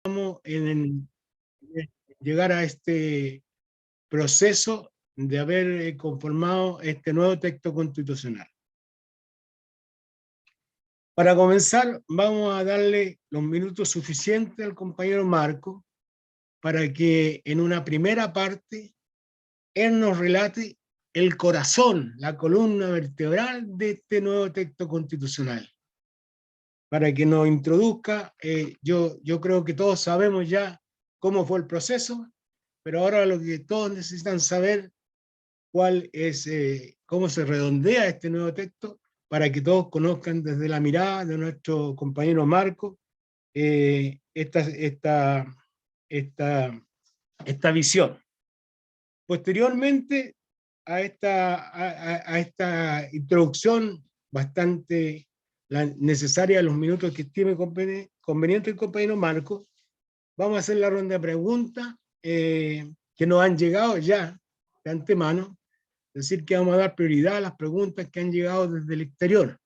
en llegar a este proceso de haber conformado este nuevo texto constitucional. Para comenzar, vamos a darle los minutos suficientes al compañero Marco para que en una primera parte él nos relate el corazón, la columna vertebral de este nuevo texto constitucional. Para que nos introduzca, yo creo que todos sabemos ya cómo fue el proceso, pero ahora lo que todos necesitan saber cuál es, cómo se redondea este nuevo texto, para que todos conozcan desde la mirada de nuestro compañero Marco esta visión. Posteriormente a esta introducción bastante necesaria, los minutos que estime conveniente el compañero Marco, vamos a hacer la ronda de preguntas que nos han llegado ya de antemano, es decir, que vamos a dar prioridad a las preguntas que han llegado desde el exterior,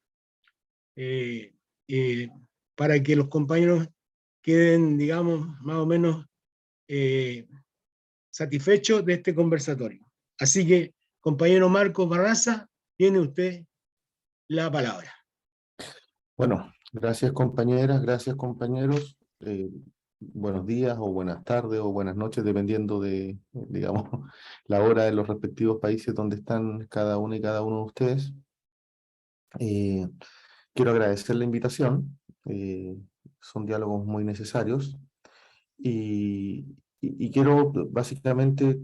para que los compañeros queden, digamos, más o menos satisfechos de este conversatorio. Así que, compañero Marcos Barraza, tiene usted la palabra. Bueno, gracias compañeras, gracias compañeros. Buenos días o buenas tardes o buenas noches, dependiendo de, digamos, la hora de los respectivos países donde están cada uno y cada uno de ustedes. Quiero agradecer la invitación. Son diálogos muy necesarios. Y quiero básicamente,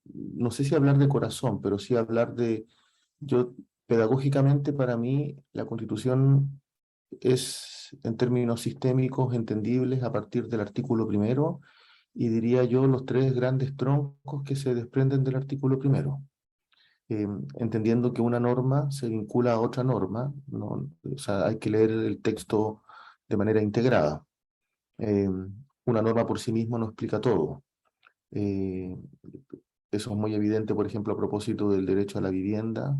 no sé si hablar de corazón, pero sí hablar de, pedagógicamente para mí, la Constitución es, en términos sistémicos, entendibles a partir del artículo primero, y diría yo los tres grandes troncos que se desprenden del artículo primero. Entendiendo que una norma se vincula a otra norma, ¿no? O sea, hay que leer el texto de manera integrada. Una norma por sí misma no explica todo. Eso es muy evidente, por ejemplo, a propósito del derecho a la vivienda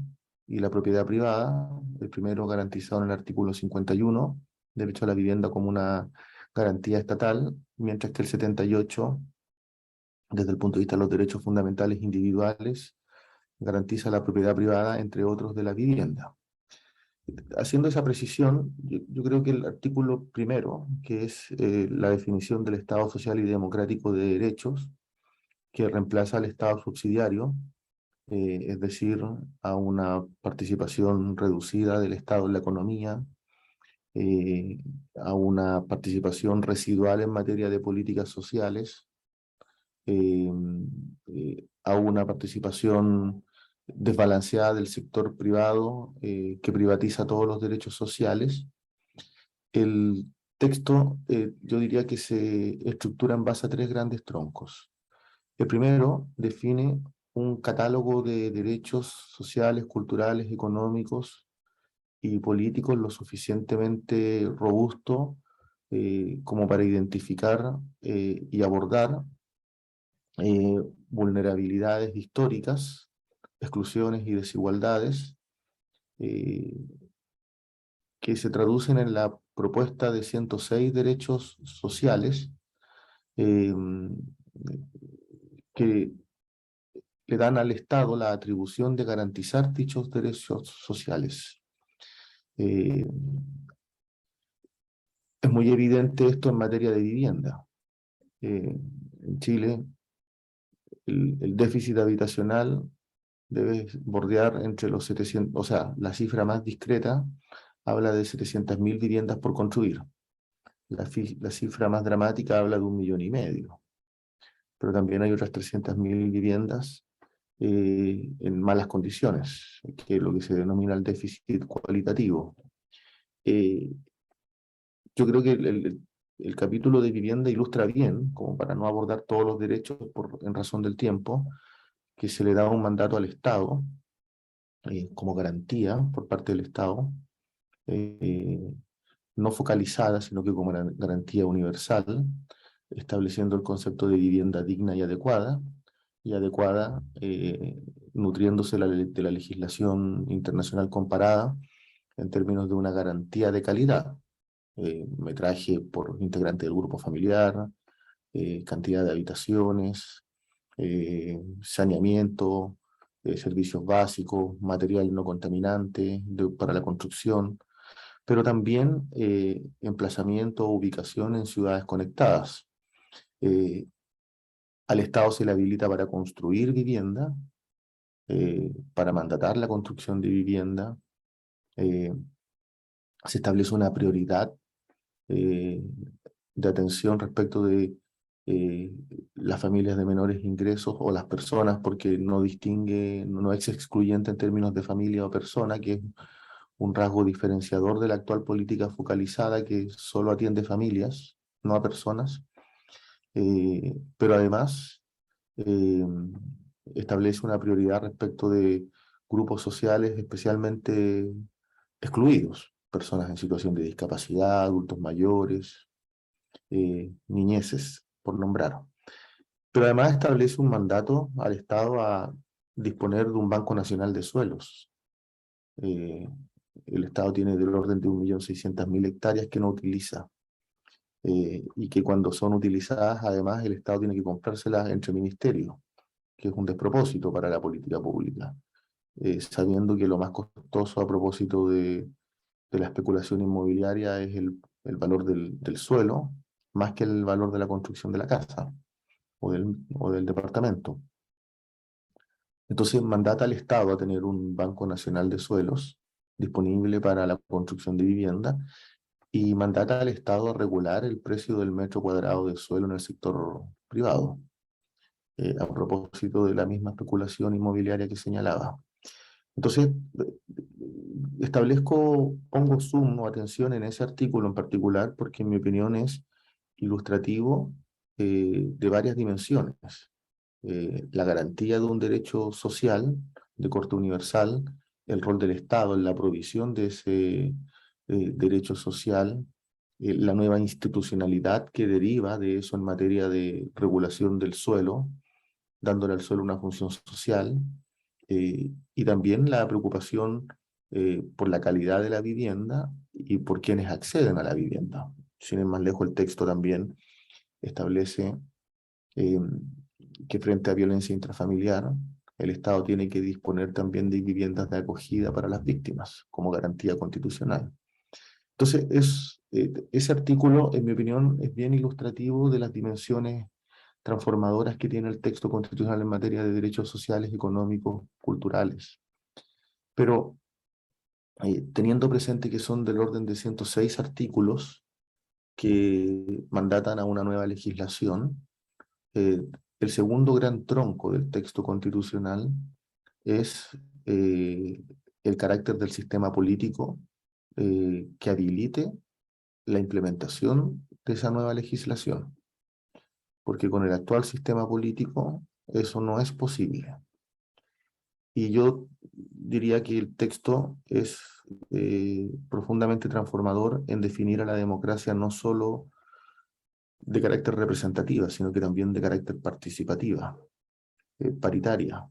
y la propiedad privada, el primero garantizado en el artículo 51, derecho a la vivienda como una garantía estatal, mientras que el 78, desde el punto de vista de los derechos fundamentales individuales, garantiza la propiedad privada, entre otros, de la vivienda. Haciendo esa precisión, yo creo que el artículo primero, que es la definición del Estado social y democrático de derechos, que reemplaza al Estado subsidiario, es decir, a una participación reducida del Estado en la economía, a una participación residual en materia de políticas sociales, a una participación desbalanceada del sector privado que privatiza todos los derechos sociales. El texto, yo diría que se estructura en base a tres grandes troncos. El primero define un catálogo de derechos sociales, culturales, económicos y políticos lo suficientemente robusto como para identificar y abordar vulnerabilidades históricas, exclusiones y desigualdades que se traducen en la propuesta de 106 derechos sociales que le dan al Estado la atribución de garantizar dichos derechos sociales. Es muy evidente esto en materia de vivienda. En Chile, el déficit habitacional debe bordear entre los 700, o sea, la cifra más discreta habla de 700.000 viviendas por construir. La cifra más dramática habla de 1,5 millones. Pero también hay otras 300.000 viviendas en malas condiciones, que es lo que se denomina el déficit cualitativo. Yo creo que el capítulo de vivienda ilustra bien, como para no abordar todos los derechos en razón del tiempo, que se le da un mandato al Estado como garantía por parte del Estado, no focalizada, sino que como garantía universal, estableciendo el concepto de vivienda digna y adecuada nutriéndose de la legislación internacional comparada en términos de una garantía de calidad. metraje por integrante del grupo familiar, cantidad de habitaciones, saneamiento, servicios básicos, material no contaminante para la construcción, pero también emplazamiento o ubicación en ciudades conectadas. Al Estado se le habilita para construir vivienda, para mandatar la construcción de vivienda, se establece una prioridad eh, de atención respecto de las familias de menores ingresos o las personas, porque no distingue, no es excluyente en términos de familia o persona, que es un rasgo diferenciador de la actual política focalizada que solo atiende familias, no a personas, pero además eh, establece una prioridad respecto de grupos sociales especialmente excluidos, personas en situación de discapacidad, adultos mayores, niñeces, por nombrar. Pero además establece un mandato al Estado a disponer de un Banco Nacional de Suelos. Eh, el Estado tiene del orden de 1.600.000 hectáreas que no utiliza, y que cuando son utilizadas, además, el Estado tiene que comprárselas entre ministerios, que es un despropósito para la política pública, sabiendo que lo más costoso a propósito de la especulación inmobiliaria es el valor del suelo, más que el valor de la construcción de la casa o del departamento. Entonces mandata al Estado a tener un Banco Nacional de Suelos disponible para la construcción de vivienda y mandata al Estado a regular el precio del metro cuadrado de suelo en el sector privado, a propósito de la misma especulación inmobiliaria que señalaba. Entonces, pongo zoom o atención en ese artículo en particular porque en mi opinión es ilustrativo de varias dimensiones. La garantía de un derecho social de corte universal, el rol del Estado en la provisión de ese derecho social, la nueva institucionalidad que deriva de eso en materia de regulación del suelo, dándole al suelo una función social, y también la preocupación por la calidad de la vivienda y por quienes acceden a la vivienda. Sin ir más lejos, el texto también establece eh, que frente a violencia intrafamiliar, el Estado tiene que disponer también de viviendas de acogida para las víctimas, como garantía constitucional. Entonces, ese artículo, en mi opinión, es bien ilustrativo de las dimensiones transformadoras que tiene el texto constitucional en materia de derechos sociales, económicos, culturales. Pero teniendo presente que son del orden de 106 artículos que mandatan a una nueva legislación, eh, el segundo gran tronco del texto constitucional es el carácter del sistema político que habilite la implementación de esa nueva legislación, porque con el actual sistema político eso no es posible. Y yo diría que el texto es profundamente transformador en definir a la democracia no solo de carácter representativa, sino que también de carácter participativa, paritaria,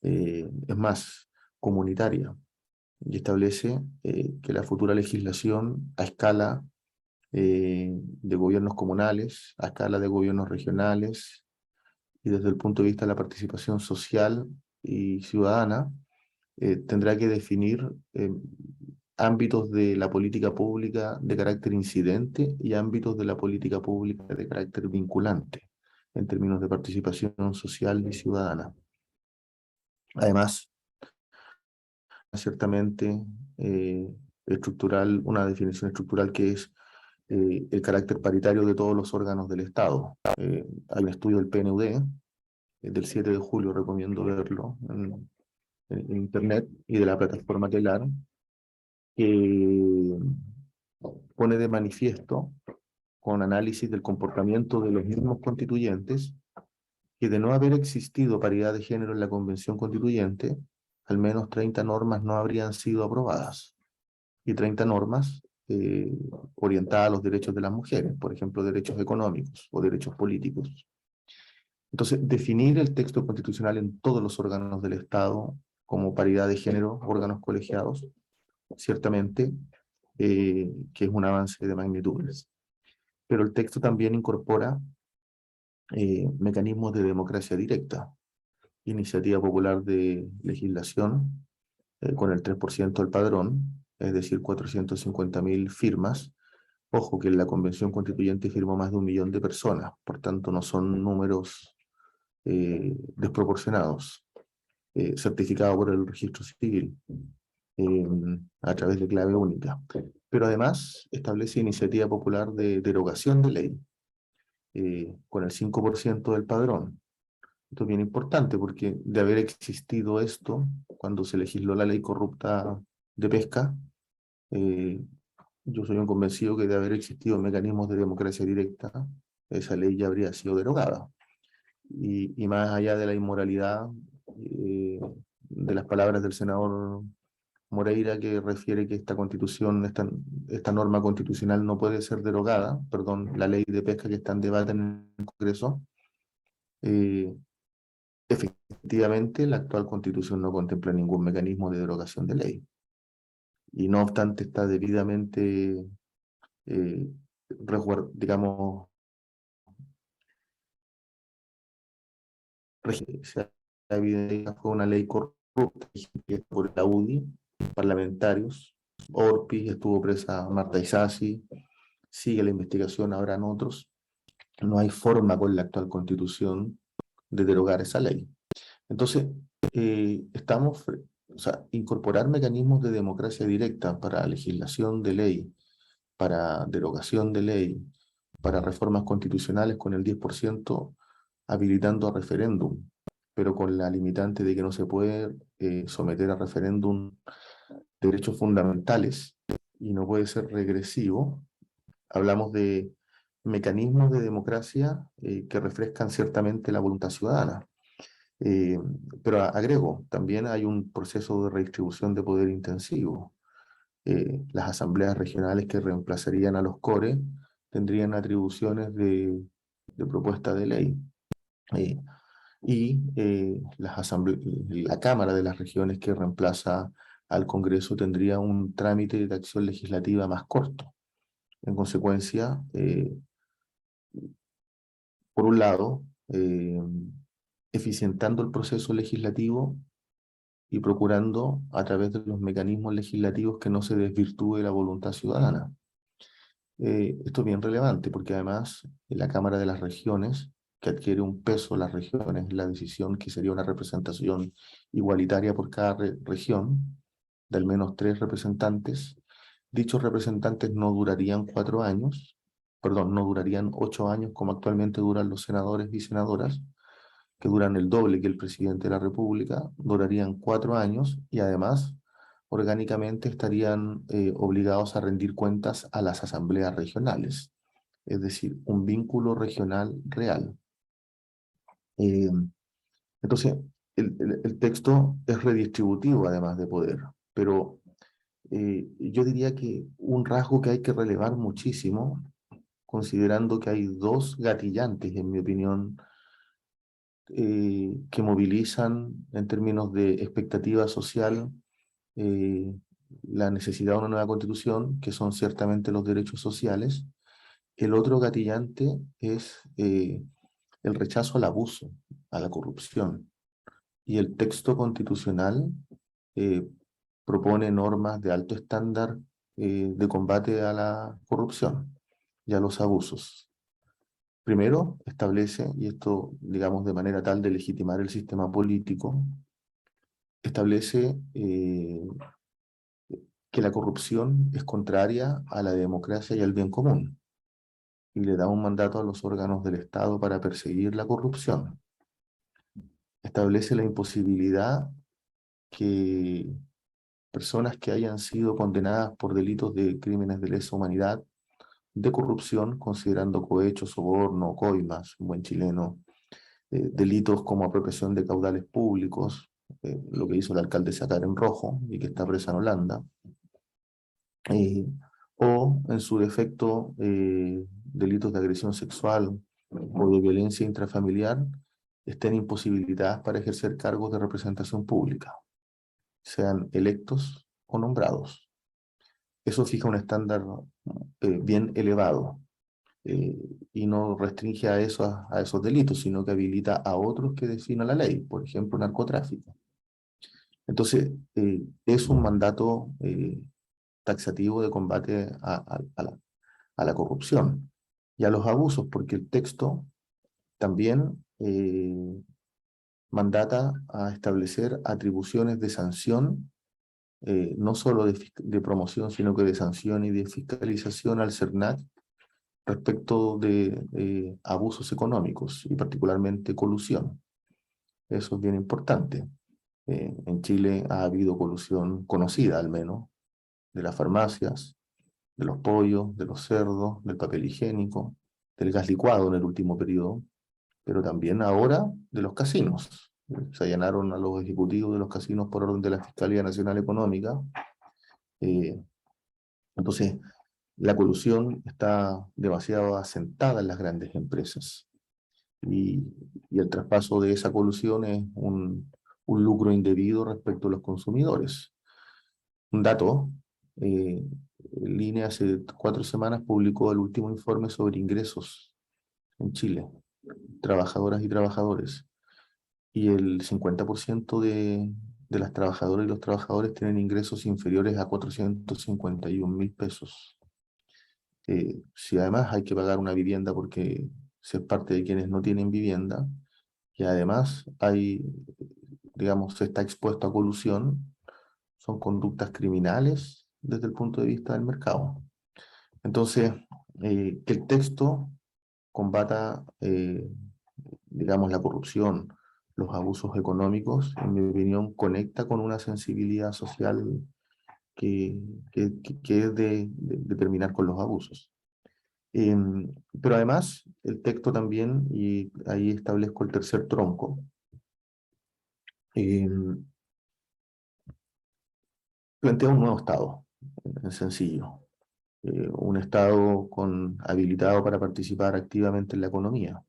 es más, comunitaria, y establece que la futura legislación a escala de gobiernos comunales, a escala de gobiernos regionales, y desde el punto de vista de la participación social y ciudadana, tendrá que definir ámbitos de la política pública de carácter incidente y ámbitos de la política pública de carácter vinculante, en términos de participación social y ciudadana. Además, ciertamente estructural, una definición estructural que es el carácter paritario de todos los órganos del Estado. Hay un estudio del PNUD, del 7 de julio, recomiendo verlo en internet, y de la plataforma Telar, que pone de manifiesto, con análisis del comportamiento de los mismos constituyentes, que de no haber existido paridad de género en la Convención Constituyente, al menos 30 normas no habrían sido aprobadas, y 30 normas orientadas a los derechos de las mujeres, por ejemplo, derechos económicos o derechos políticos. Entonces, definir el texto constitucional en todos los órganos del Estado como paridad de género, órganos colegiados, ciertamente que es un avance de magnitudes. Pero el texto también incorpora mecanismos de democracia directa, iniciativa popular de legislación, con el 3% del padrón, es decir, 450.000 firmas. Ojo que la Convención Constituyente firmó más de 1 millón de personas, por tanto no son números desproporcionados, certificado por el registro civil a través de clave única. Pero además establece iniciativa popular de derogación de ley con el 5% del padrón. Esto es bien importante porque de haber existido esto, cuando se legisló la ley corrupta de pesca, yo soy un convencido que de haber existido mecanismos de democracia directa, esa ley ya habría sido derogada. Y más allá de la inmoralidad de las palabras del senador Moreira, que refiere que esta constitución, esta norma constitucional no puede ser derogada, perdón, la ley de pesca que está en debate en el Congreso, efectivamente la actual constitución no contempla ningún mecanismo de derogación de ley. Y no obstante está debidamente, digamos, se evidencia fue una ley corrupta por la UDI, parlamentarios, Orpi, estuvo presa Marta Isasi, sigue la investigación, habrán otros. No hay forma con la actual constitución de derogar esa ley. Entonces, o sea, incorporar mecanismos de democracia directa para legislación de ley, para derogación de ley, para reformas constitucionales con el 10%, habilitando a referéndum, pero con la limitante de que no se puede someter a referéndum derechos fundamentales y no puede ser regresivo. Hablamos de mecanismos de democracia que refrescan ciertamente la voluntad ciudadana. Pero agrego, también hay un proceso de redistribución de poder intensivo. Las asambleas regionales que reemplazarían a los CORE tendrían atribuciones de propuesta de ley. La Cámara de las Regiones que reemplaza al Congreso tendría un trámite de acción legislativa más corto. En consecuencia, por un lado, eficientando el proceso legislativo y procurando a través de los mecanismos legislativos que no se desvirtúe la voluntad ciudadana. Esto es bien relevante porque además la Cámara de las Regiones, que adquiere un peso las regiones, la decisión que sería una representación igualitaria por cada región, de al menos 3 representantes. Dichos representantes no durarían 4 años, perdón, no durarían 8 años como actualmente duran los senadores y senadoras, que duran el doble que el presidente de la República, durarían 4 años y además orgánicamente estarían obligados a rendir cuentas a las asambleas regionales, es decir, un vínculo regional real. Entonces, el texto es redistributivo además de poder, pero yo diría que un rasgo que hay que relevar muchísimo, considerando que hay 2 gatillantes, en mi opinión, que movilizan en términos de expectativa social la necesidad de una nueva constitución, que son ciertamente los derechos sociales. El otro gatillante es el rechazo al abuso, a la corrupción. Y el texto constitucional propone normas de alto estándar de combate a la corrupción y a los abusos. Primero, establece, y esto digamos de manera tal de legitimar el sistema político, establece que la corrupción es contraria a la democracia y al bien común, y le da un mandato a los órganos del Estado para perseguir la corrupción. Establece la imposibilidad que personas que hayan sido condenadas por delitos de crímenes de lesa humanidad, de corrupción, considerando cohecho, soborno, coimas, un buen chileno, delitos como apropiación de caudales públicos, lo que hizo la alcaldesa Karen Rojo y que está presa en Holanda, o en su defecto delitos de agresión sexual o de violencia intrafamiliar, estén imposibilitadas para ejercer cargos de representación pública, sean electos o nombrados. Eso fija un estándar bien elevado y no restringe a esos delitos, sino que habilita a otros que defina la ley, por ejemplo, narcotráfico. Entonces, es un mandato taxativo de combate a la corrupción y a los abusos, porque el texto también mandata a establecer atribuciones de sanción, no solo de promoción, sino que de sanción y de fiscalización al CERNAC respecto de abusos económicos y particularmente colusión. Eso es bien importante. En Chile ha habido colusión conocida, al menos, de las farmacias, de los pollos, de los cerdos, del papel higiénico, del gas licuado en el último periodo, pero también ahora de los casinos. Se allanaron a los ejecutivos de los casinos por orden de la Fiscalía Nacional Económica. Eh, entonces, la colusión está demasiado asentada en las grandes empresas y el traspaso de esa colusión es un lucro indebido respecto a los consumidores. Un dato, el INE hace 4 semanas publicó el último informe sobre ingresos en Chile, trabajadoras y trabajadores, y el 50% de las trabajadoras y los trabajadores tienen ingresos inferiores a 451.000 pesos. Si además hay que pagar una vivienda porque se es parte de quienes no tienen vivienda, y además hay, digamos, se está expuesto a colusión, son conductas criminales desde el punto de vista del mercado. Entonces, que el texto combata, digamos, la corrupción, los abusos económicos, en mi opinión, conecta con una sensibilidad social que es de terminar con los abusos. Pero además, el texto también, y ahí establezco el tercer tronco, plantea un nuevo Estado, en sencillo. Un Estado habilitado para participar activamente en la economía.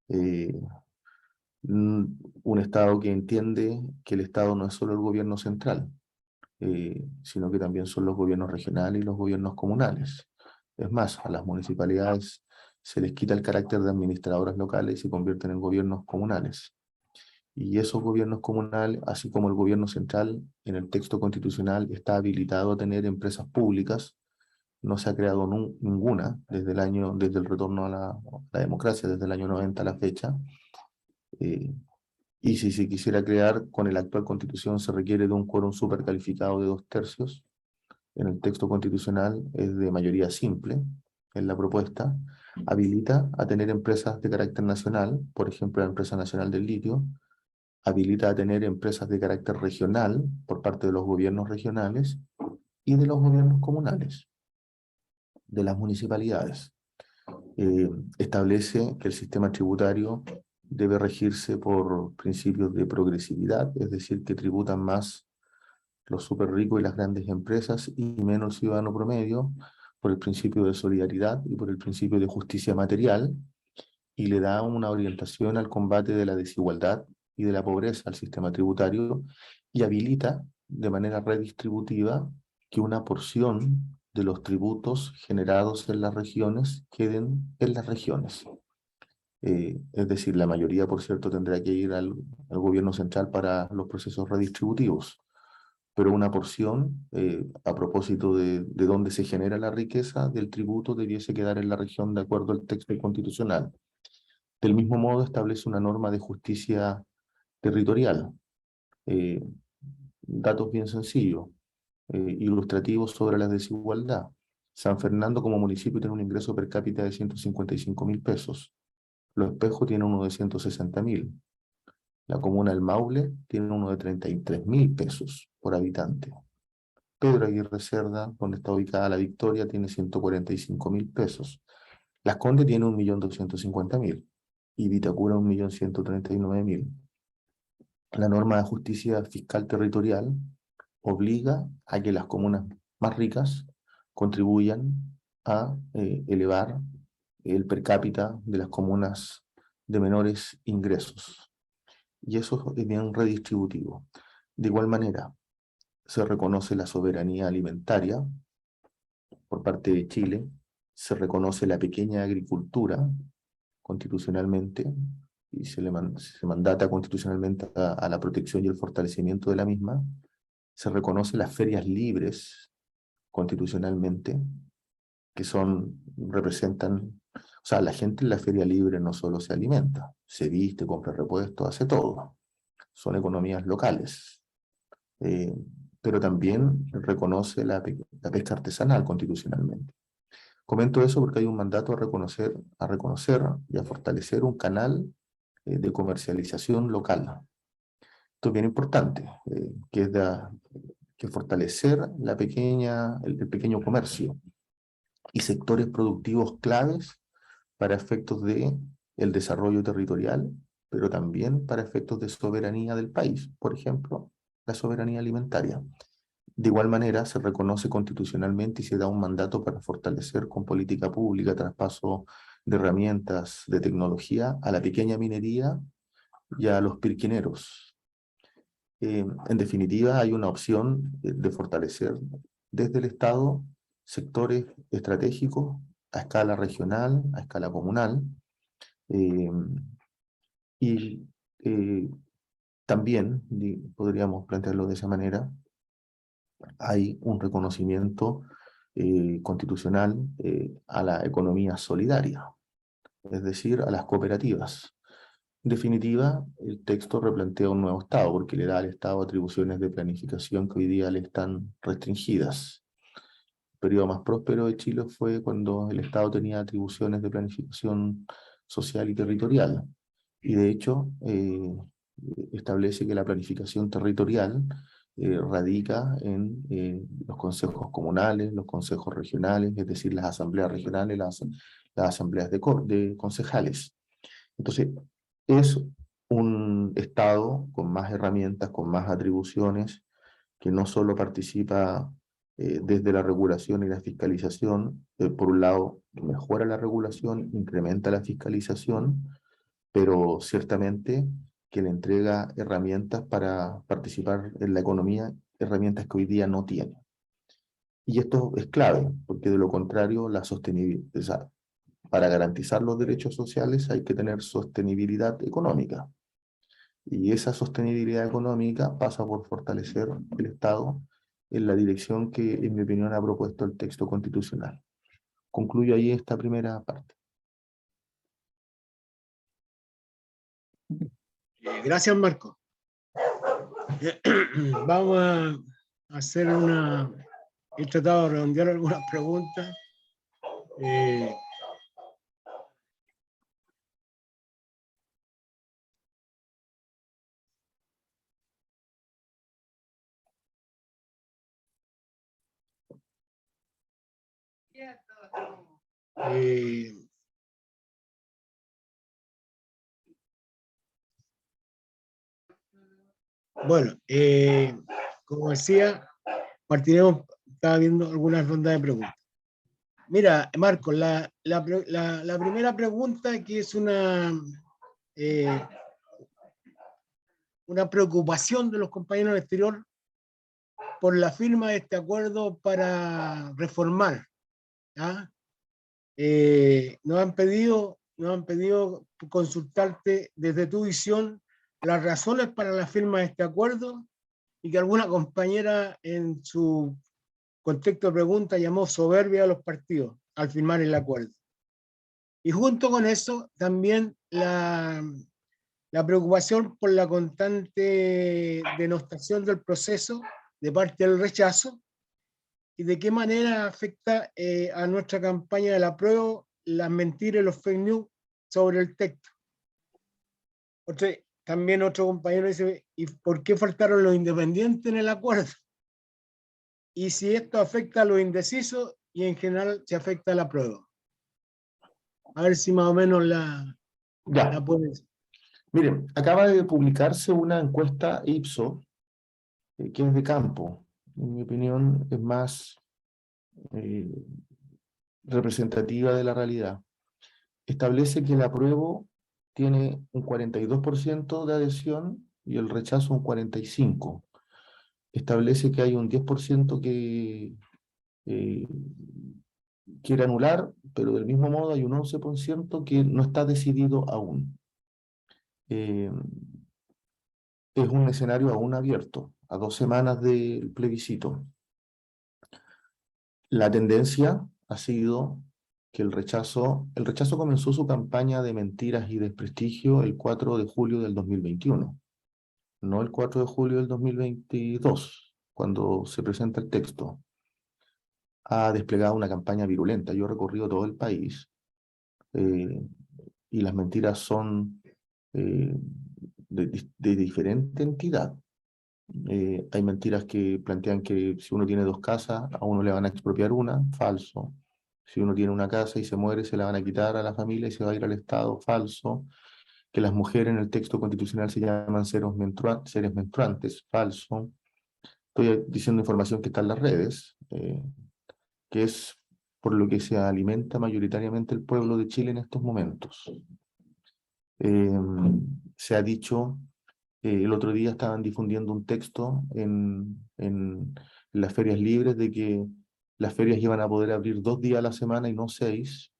Eh, un Estado que entiende que el Estado no es solo el gobierno central, sino que también son los gobiernos regionales y los gobiernos comunales. Es más, a las municipalidades se les quita el carácter de administradoras locales y se convierten en gobiernos comunales. Y esos gobiernos comunales, así como el gobierno central, en el texto constitucional está habilitado a tener empresas públicas. No se ha creado ninguna desde el retorno a la democracia, desde el año 90 a la fecha. Y si se quisiera crear, con la actual constitución se requiere de un quórum supercalificado de 2/3. En el texto constitucional es de mayoría simple, en la propuesta. Habilita a tener empresas de carácter nacional, por ejemplo la Empresa Nacional del Litio. Habilita a tener empresas de carácter regional por parte de los gobiernos regionales y de los gobiernos comunales, de las municipalidades. Establece que el sistema tributario debe regirse por principios de progresividad, es decir, que tributan más los súper ricos y las grandes empresas y menos el ciudadano promedio, por el principio de solidaridad y por el principio de justicia material, y le da una orientación al combate de la desigualdad y de la pobreza al sistema tributario, y habilita de manera redistributiva que una porción de los tributos generados en las regiones queden en las regiones. Es decir, la mayoría, por cierto, tendrá que ir al gobierno central para los procesos redistributivos, pero una porción, a propósito de dónde se genera la riqueza del tributo, debiese quedar en la región de acuerdo al texto constitucional. Del mismo modo, establece una norma de justicia territorial. Eh, Datos bien sencillos, ilustrativos sobre la desigualdad. San Fernando como municipio tiene un ingreso per cápita de 155.000 pesos. Los Espejos tiene uno de 160.000. La comuna del Maule tiene uno de 33.000 pesos por habitante. Pedro Aguirre Cerda, donde está ubicada La Victoria, tiene 145.000 pesos. Las Condes tiene 1.250.000 y Vitacura 1.139.000. La norma de justicia fiscal territorial obliga a que las comunas más ricas contribuyan a elevar el per cápita de las comunas de menores ingresos. Y eso es bien redistributivo. De igual manera, se reconoce la soberanía alimentaria por parte de Chile, se reconoce la pequeña agricultura constitucionalmente, y se mandata constitucionalmente a la protección y el fortalecimiento de la misma. Se reconoce las ferias libres constitucionalmente, que representan, o sea, la gente en la feria libre no solo se alimenta, se viste, compra repuestos, hace todo. Son economías locales. Pero también reconoce la pesca artesanal constitucionalmente. Comento eso porque hay un mandato a reconocer y a fortalecer un canal de comercialización local. Esto es bien importante, que fortalecer el pequeño comercio y sectores productivos claves para efectos de el desarrollo territorial, pero también para efectos de soberanía del país, por ejemplo, la soberanía alimentaria. De igual manera, se reconoce constitucionalmente y se da un mandato para fortalecer con política pública, traspaso de herramientas de tecnología a la pequeña minería y a los pirquineros. En definitiva, hay una opción de fortalecer desde el Estado sectores estratégicos a escala regional, a escala comunal, eh, y también, podríamos plantearlo de esa manera, hay un reconocimiento constitucional a la economía solidaria, es decir, a las cooperativas. En definitiva, el texto replantea un nuevo Estado, porque le da al Estado atribuciones de planificación que hoy día le están restringidas. El periodo más próspero de Chile fue cuando el Estado tenía atribuciones de planificación social y territorial. Y de hecho, establece que la planificación territorial radica en los consejos comunales, los consejos regionales, es decir, las asambleas regionales, las asambleas de concejales. Entonces, es un Estado con más herramientas, con más atribuciones, que no solo participa desde la regulación y la fiscalización, por un lado mejora la regulación, incrementa la fiscalización, pero ciertamente que le entrega herramientas para participar en la economía, herramientas que hoy día no tiene. Y esto es clave, porque de lo contrario, la sostenibilidad, o sea, para garantizar los derechos sociales hay que tener sostenibilidad económica. Y esa sostenibilidad económica pasa por fortalecer el Estado en la dirección que, en mi opinión, ha propuesto el texto constitucional. Concluyo ahí esta primera parte. Gracias, Marco. Vamos a hacer he tratado de redondear algunas preguntas. Bueno, como decía, estaba viendo algunas rondas de preguntas. Mira, Marco, la primera pregunta, que es una preocupación de los compañeros del exterior por la firma de este acuerdo para reformar. ¿Ah? Nos han pedido consultarte desde tu visión las razones para la firma de este acuerdo, y que alguna compañera en su contexto de pregunta llamó soberbia a los partidos al firmar el acuerdo. Y junto con eso también la preocupación por la constante denostación del proceso de parte del rechazo, y de qué manera afecta a nuestra campaña del apruebo las mentiras y los fake news sobre el texto. También otro compañero dice, ¿y por qué faltaron los independientes en el acuerdo? Y si esto afecta a los indecisos y en general se afecta al apruebo. A ver si más o menos la pones. Miren, acaba de publicarse una encuesta Ipsos, que es de campo. En mi opinión, es más representativa de la realidad. Establece que el apruebo tiene un 42% de adhesión y el rechazo un 45%. Establece que hay un 10% que quiere anular, pero del mismo modo hay un 11% que no está decidido aún. Eh, es un escenario aún abierto, a 2 semanas del plebiscito. La tendencia ha sido que el rechazo comenzó su campaña de mentiras y desprestigio el 4 de julio del 2021, no el 4 de julio del 2022, cuando se presenta el texto. Ha desplegado una campaña virulenta. Yo he recorrido todo el país y las mentiras son de diferente entidad. Hay mentiras que plantean que si uno tiene 2 casas, a uno le van a expropiar una, falso. Si uno tiene una casa y se muere, se la van a quitar a la familia y se va a ir al Estado, falso. Que las mujeres en el texto constitucional se llaman seres menstruantes, falso. Estoy diciendo información que está en las redes, que es por lo que se alimenta mayoritariamente el pueblo de Chile en estos momentos. Se ha dicho, el otro día estaban difundiendo un texto en las ferias libres de que las ferias iban a poder abrir 2 días a la semana y no 6,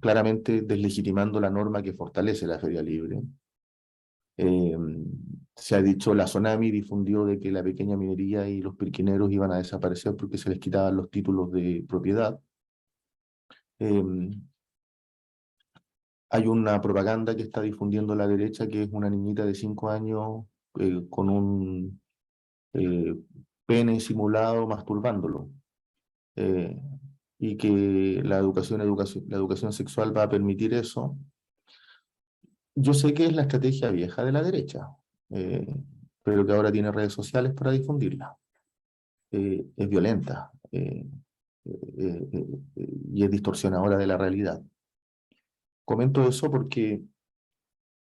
claramente deslegitimando la norma que fortalece la feria libre. Se ha dicho, la Sonami difundió de que la pequeña minería y los pirquineros iban a desaparecer porque se les quitaban los títulos de propiedad. Hay una propaganda que está difundiendo la derecha, que es una niñita de 5 años con un pene simulado masturbándolo. Y que la educación sexual va a permitir eso. Yo sé que es la estrategia vieja de la derecha, pero que ahora tiene redes sociales para difundirla. Es violenta y es distorsionadora de la realidad. Comento eso porque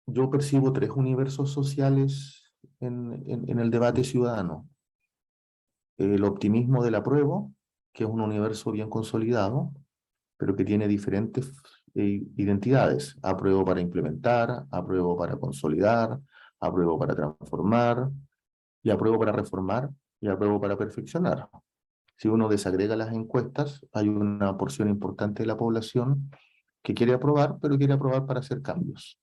yo percibo 3 universos sociales en el debate ciudadano. El optimismo del apruebo, que es un universo bien consolidado, pero que tiene diferentes identidades. Apruebo para implementar, apruebo para consolidar, apruebo para transformar, y apruebo para reformar, y apruebo para perfeccionar. Si uno desagrega las encuestas, hay una porción importante de la población que quiere aprobar, pero quiere aprobar para hacer cambios.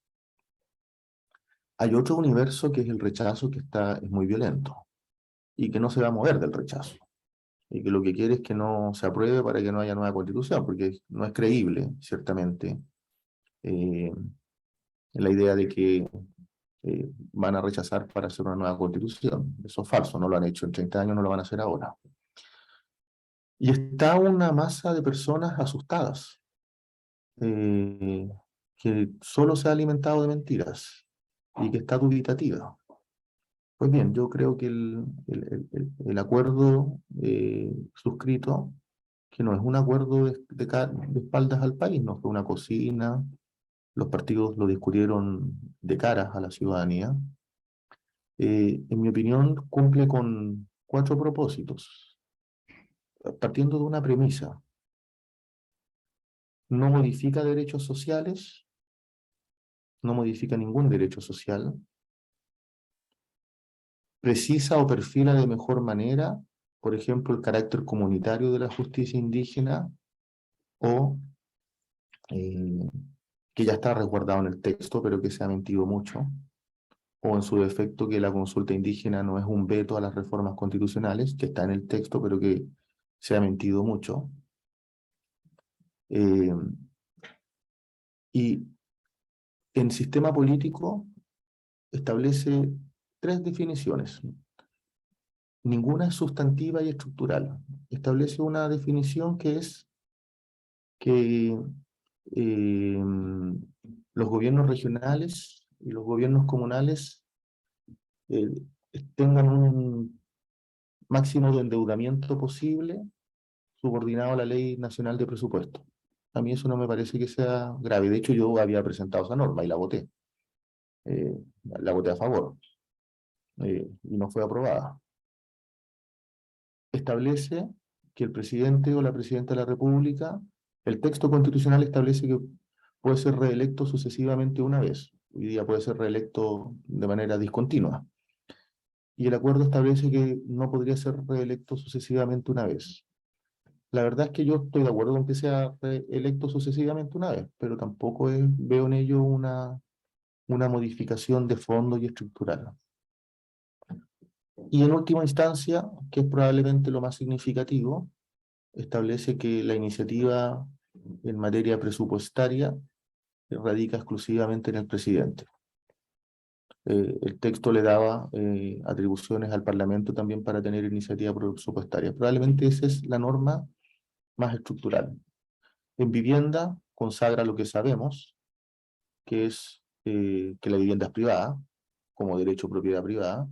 Hay otro universo que es el rechazo, que es muy violento y que no se va a mover del rechazo. Y que lo que quiere es que no se apruebe para que no haya nueva constitución, porque no es creíble, ciertamente, la idea de que van a rechazar para hacer una nueva constitución. Eso es falso, no lo han hecho en 30 años, no lo van a hacer ahora. Y está una masa de personas asustadas, que solo se ha alimentado de mentiras y que está dubitativa. Pues bien, yo creo que el acuerdo suscrito, que no es un acuerdo de espaldas al país, no fue una cocina, los partidos lo discutieron de caras a la ciudadanía, en mi opinión cumple con 4 propósitos, partiendo de una premisa: no modifica derechos sociales, no modifica ningún derecho social, precisa o perfila de mejor manera, por ejemplo, el carácter comunitario de la justicia indígena, o que ya está resguardado en el texto, pero que se ha mentido mucho, o en su defecto que la consulta indígena no es un veto a las reformas constitucionales, que está en el texto, pero que se ha mentido mucho. Y en sistema político establece 3 definiciones. Ninguna es sustantiva y estructural. Establece una definición que es que los gobiernos regionales y los gobiernos comunales eh, tengan un máximo de endeudamiento posible subordinado a la Ley Nacional de Presupuesto. A mí eso no me parece que sea grave. De hecho, yo había presentado esa norma y la voté. La voté a favor y no fue aprobada. Establece que el presidente o la presidenta de la República, el texto constitucional establece que puede ser reelecto sucesivamente una vez. Hoy día puede ser reelecto de manera discontinua. Y el acuerdo establece que no podría ser reelecto sucesivamente una vez. La verdad es que yo estoy de acuerdo con que sea electo sucesivamente una vez, pero tampoco veo en ello una modificación de fondo y estructural. Y en última instancia, que es probablemente lo más significativo, establece que la iniciativa en materia presupuestaria radica exclusivamente en el presidente. El texto le daba atribuciones al Parlamento también para tener iniciativa presupuestaria. Probablemente esa es la norma más estructural. En vivienda consagra lo que sabemos, que es que la vivienda es privada, como derecho a propiedad privada.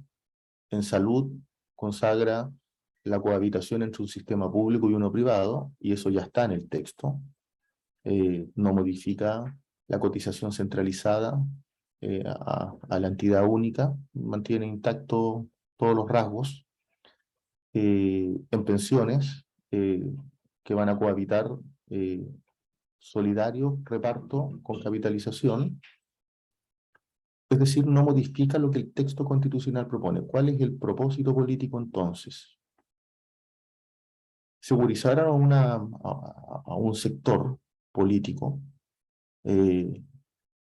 En salud consagra la cohabitación entre un sistema público y uno privado, y eso ya está en el texto. No modifica la cotización centralizada a la entidad única, mantiene intacto todos los rasgos. En pensiones, que van a cohabitar solidario, reparto con capitalización, es decir, no modifica lo que el texto constitucional propone. ¿Cuál es el propósito político entonces? Segurizar a un sector político eh,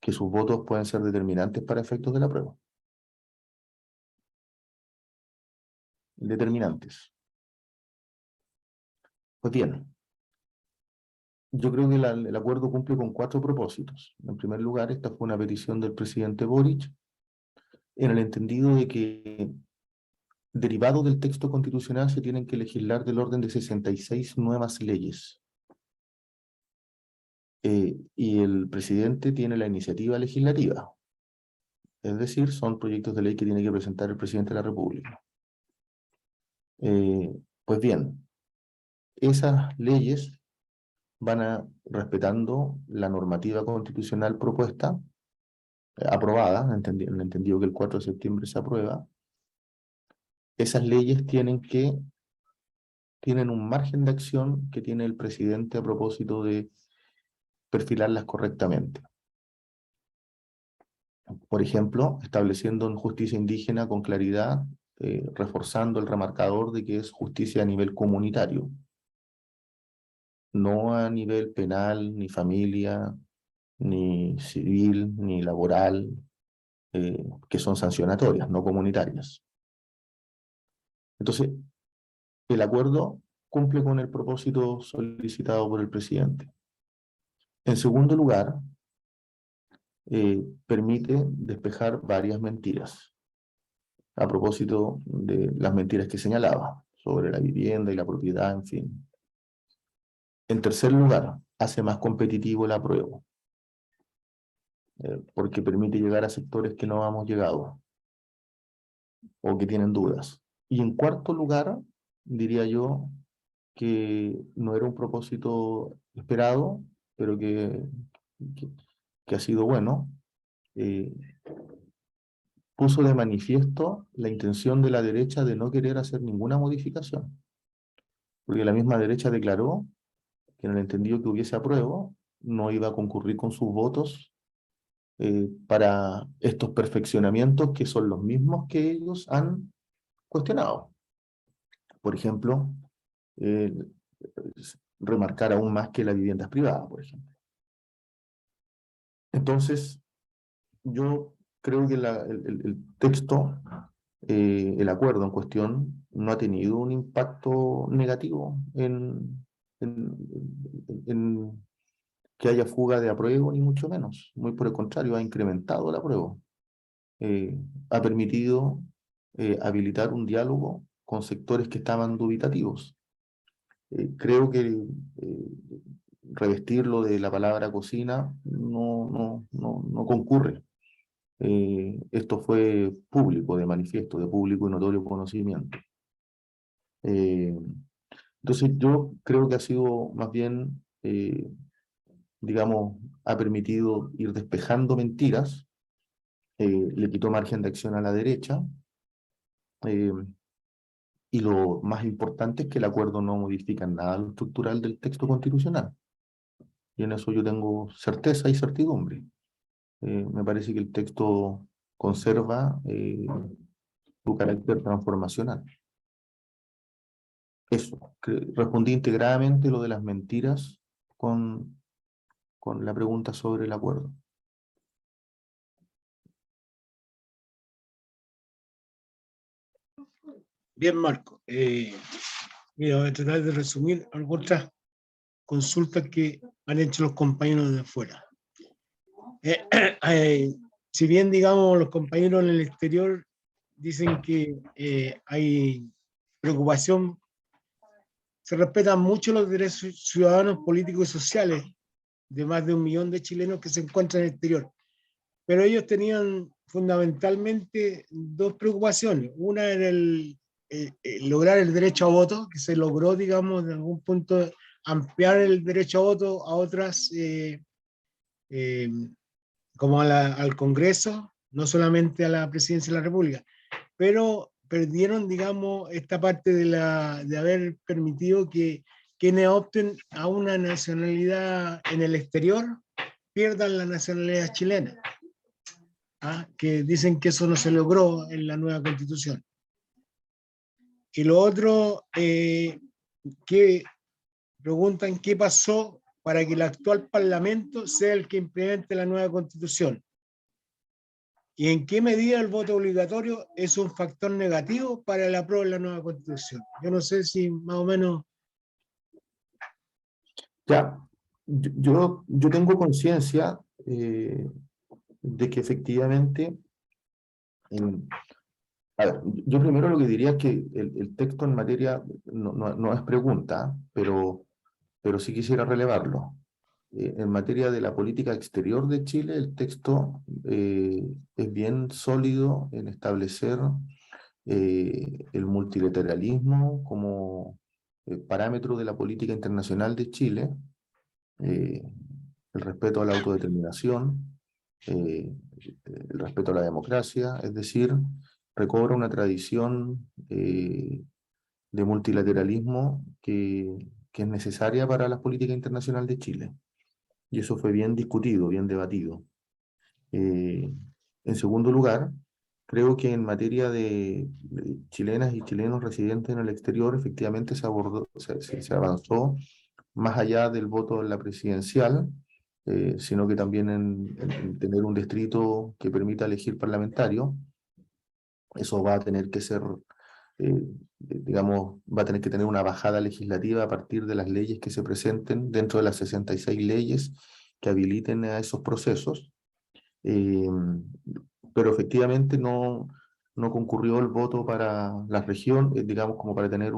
que sus votos pueden ser determinantes para efectos de la prueba. Determinantes. Pues bien, yo creo que el acuerdo cumple con 4 propósitos. En primer lugar, esta fue una petición del presidente Boric, en el entendido de que, derivado del texto constitucional, se tienen que legislar del orden de 66 nuevas leyes. Y el presidente tiene la iniciativa legislativa. Es decir, son proyectos de ley que tiene que presentar el presidente de la República. Pues bien, esas leyes van respetando la normativa constitucional propuesta, aprobada, en el entendido que el 4 de septiembre se aprueba. Esas leyes tienen un margen de acción que tiene el presidente a propósito de perfilarlas correctamente. Por ejemplo, estableciendo en justicia indígena con claridad, reforzando el remarcador de que es justicia a nivel comunitario, no a nivel penal, ni familia, ni civil, ni laboral, que son sancionatorias, no comunitarias. Entonces, el acuerdo cumple con el propósito solicitado por el presidente. En segundo lugar, permite despejar varias mentiras, a propósito de las mentiras que señalaba sobre la vivienda y la propiedad, en fin. En tercer lugar, hace más competitivo el apruebo, porque permite llegar a sectores que no hemos llegado o que tienen dudas. Y en cuarto lugar, diría yo que no era un propósito esperado, pero que, que ha sido bueno. eh, Puso de manifiesto la intención de la derecha de no querer hacer ninguna modificación, porque la misma derecha declaró que en el entendido que hubiese apruebo, no iba a concurrir con sus votos para estos perfeccionamientos que son los mismos que ellos han cuestionado. Por ejemplo, eh, remarcar aún más que la vivienda es privada, por ejemplo. Entonces, yo creo que el texto, el acuerdo en cuestión, no ha tenido un impacto negativo en, en que haya fuga de apruebo, ni mucho menos. Muy por el contrario, ha incrementado el apruebo. Ha permitido habilitar un diálogo con sectores que estaban dubitativos. Creo que revestirlo de la palabra cocina no concurre. Esto fue público, de manifiesto, de público y notorio conocimiento. Eh, entonces yo creo que ha sido más bien, digamos, ha permitido ir despejando mentiras, le quitó margen de acción a la derecha, eh, y lo más importante es que el acuerdo no modifica nada lo estructural del texto constitucional. Y en eso yo tengo certeza y certidumbre. Me parece que el texto conserva su carácter transformacional. Eso, respondí integradamente lo de las mentiras con la pregunta sobre el acuerdo. Bien, Marco. Mira, voy a tratar de resumir algunas consultas que han hecho los compañeros de afuera. Si bien, digamos, los compañeros en el exterior dicen que hay preocupación, se respetan mucho los derechos ciudadanos, políticos y sociales de más de 1 millón de chilenos que se encuentran en el exterior. Pero ellos tenían fundamentalmente dos preocupaciones. Una era lograr el derecho a voto, que se logró, digamos, de algún punto ampliar el derecho a voto a otras, eh, como al Congreso, no solamente a la Presidencia de la República, pero perdieron, digamos, esta parte de haber permitido que quienes opten a una nacionalidad en el exterior pierdan la nacionalidad chilena. Que dicen que eso no se logró en la nueva constitución. Y lo otro, que preguntan qué pasó para que el actual parlamento sea el que implemente la nueva constitución. Y en qué medida el voto obligatorio es un factor negativo para el apruebo de la nueva constitución. Yo no sé si más o menos... Ya, yo tengo conciencia de que efectivamente, a ver, yo primero lo que diría es que el texto en materia no es pregunta, pero sí quisiera relevarlo. En materia de la política exterior de Chile, el texto es bien sólido en establecer el multilateralismo como parámetro de la política internacional de Chile, eh, el respeto a la autodeterminación, el respeto a la democracia, es decir, recobra una tradición de multilateralismo que es necesaria para la política internacional de Chile. Y eso fue bien discutido, bien debatido. En segundo lugar, creo que en materia de chilenas y chilenos residentes en el exterior, efectivamente se avanzó más allá del voto en la presidencial, sino que también en tener un distrito que permita elegir parlamentario. Eso va a tener que ser, digamos, va a tener que tener una bajada legislativa a partir de las leyes que se presenten dentro de las 66 leyes que habiliten a esos procesos. Eh, pero efectivamente no concurrió el voto para la región, digamos, como para tener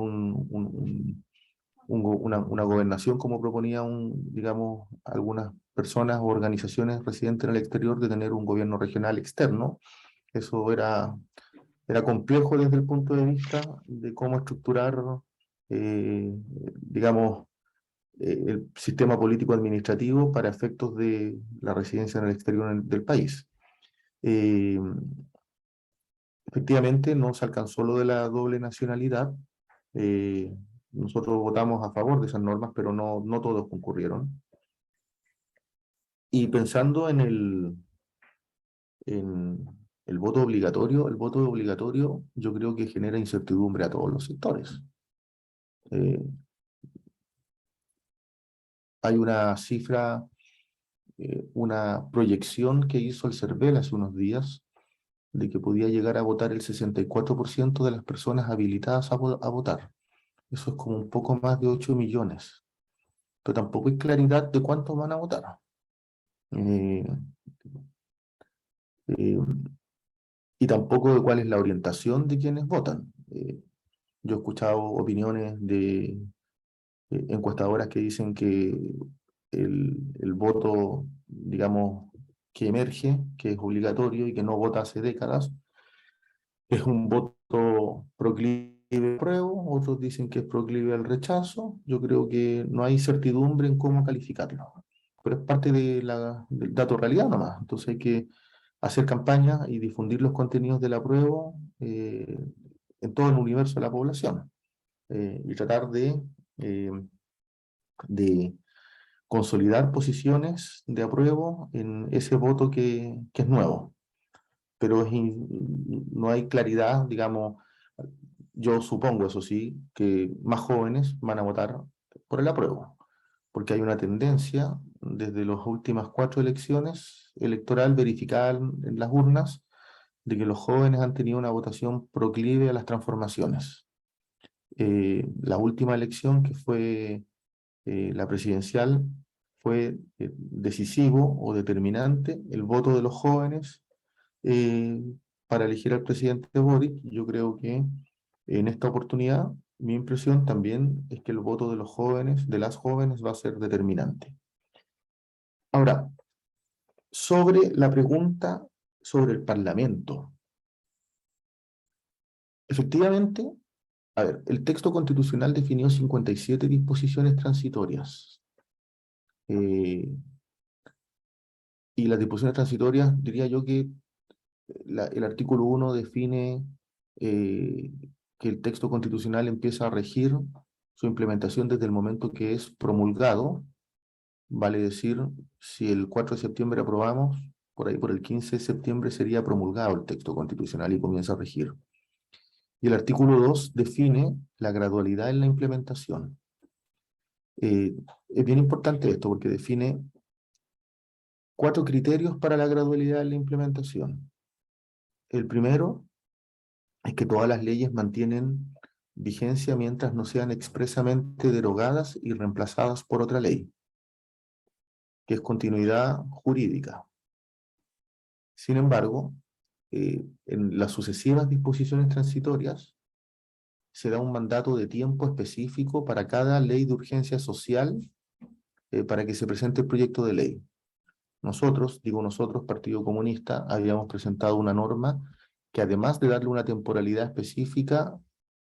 una gobernación como proponía digamos, algunas personas o organizaciones residentes en el exterior de tener un gobierno regional externo. Eso era complejo desde el punto de vista de cómo estructurar, digamos, el sistema político administrativo para efectos de la residencia en el exterior del país. Efectivamente, no se alcanzó lo de la doble nacionalidad. Eh, Nosotros votamos a favor de esas normas, pero no todos concurrieron. Y pensando en el voto obligatorio yo creo que genera incertidumbre a todos los sectores. Hay una cifra, una proyección que hizo el CERVEL hace unos días de que podía llegar a votar el 64% de las personas habilitadas a votar. Eso es como un poco más de 8 millones. Pero tampoco hay claridad de cuántos van a votar. Eh, eh, y tampoco de cuál es la orientación de quienes votan. Yo he escuchado opiniones de encuestadoras que dicen que el voto, digamos, que emerge, que es obligatorio y que no vota hace décadas, es un voto proclive al apruebo, otros dicen que es proclive al rechazo. Yo creo que no hay certidumbre en cómo calificarlo, pero es parte del dato realidad nomás. Entonces hay que hacer campaña y difundir los contenidos del apruebo en todo el universo de la población y tratar eh, de consolidar posiciones de apruebo en ese voto que es nuevo, pero no hay claridad, digamos, yo supongo, eso sí, que más jóvenes van a votar por el apruebo, porque hay una tendencia desde las últimas 4 elecciones electoral verificada en las urnas, de que los jóvenes han tenido una votación proclive a las transformaciones. La última elección, que fue la presidencial, fue decisivo o determinante el voto de los jóvenes eh, para elegir al presidente Boric. Yo creo que en esta oportunidad, mi impresión también es que el voto de los jóvenes, de las jóvenes, va a ser determinante. Ahora, sobre la pregunta sobre el Parlamento. Efectivamente, a ver, el texto constitucional definió 57 disposiciones transitorias. Y las disposiciones transitorias, diría yo que el artículo 1 define eh, que el texto constitucional empieza a regir su implementación desde el momento que es promulgado. Vale decir, si el 4 de septiembre aprobamos, por ahí por el 15 de septiembre sería promulgado el texto constitucional y comienza a regir. Y el artículo 2 define la gradualidad en la implementación. Es bien importante esto porque define 4 criterios para la gradualidad en la implementación. El primero es que todas las leyes mantienen vigencia mientras no sean expresamente derogadas y reemplazadas por otra ley, que es continuidad jurídica. Sin embargo, en las sucesivas disposiciones transitorias se da un mandato de tiempo específico para cada ley de urgencia social para que se presente el proyecto de ley. Nosotros, digo nosotros, Partido Comunista, habíamos presentado una norma que, además de darle una temporalidad específica,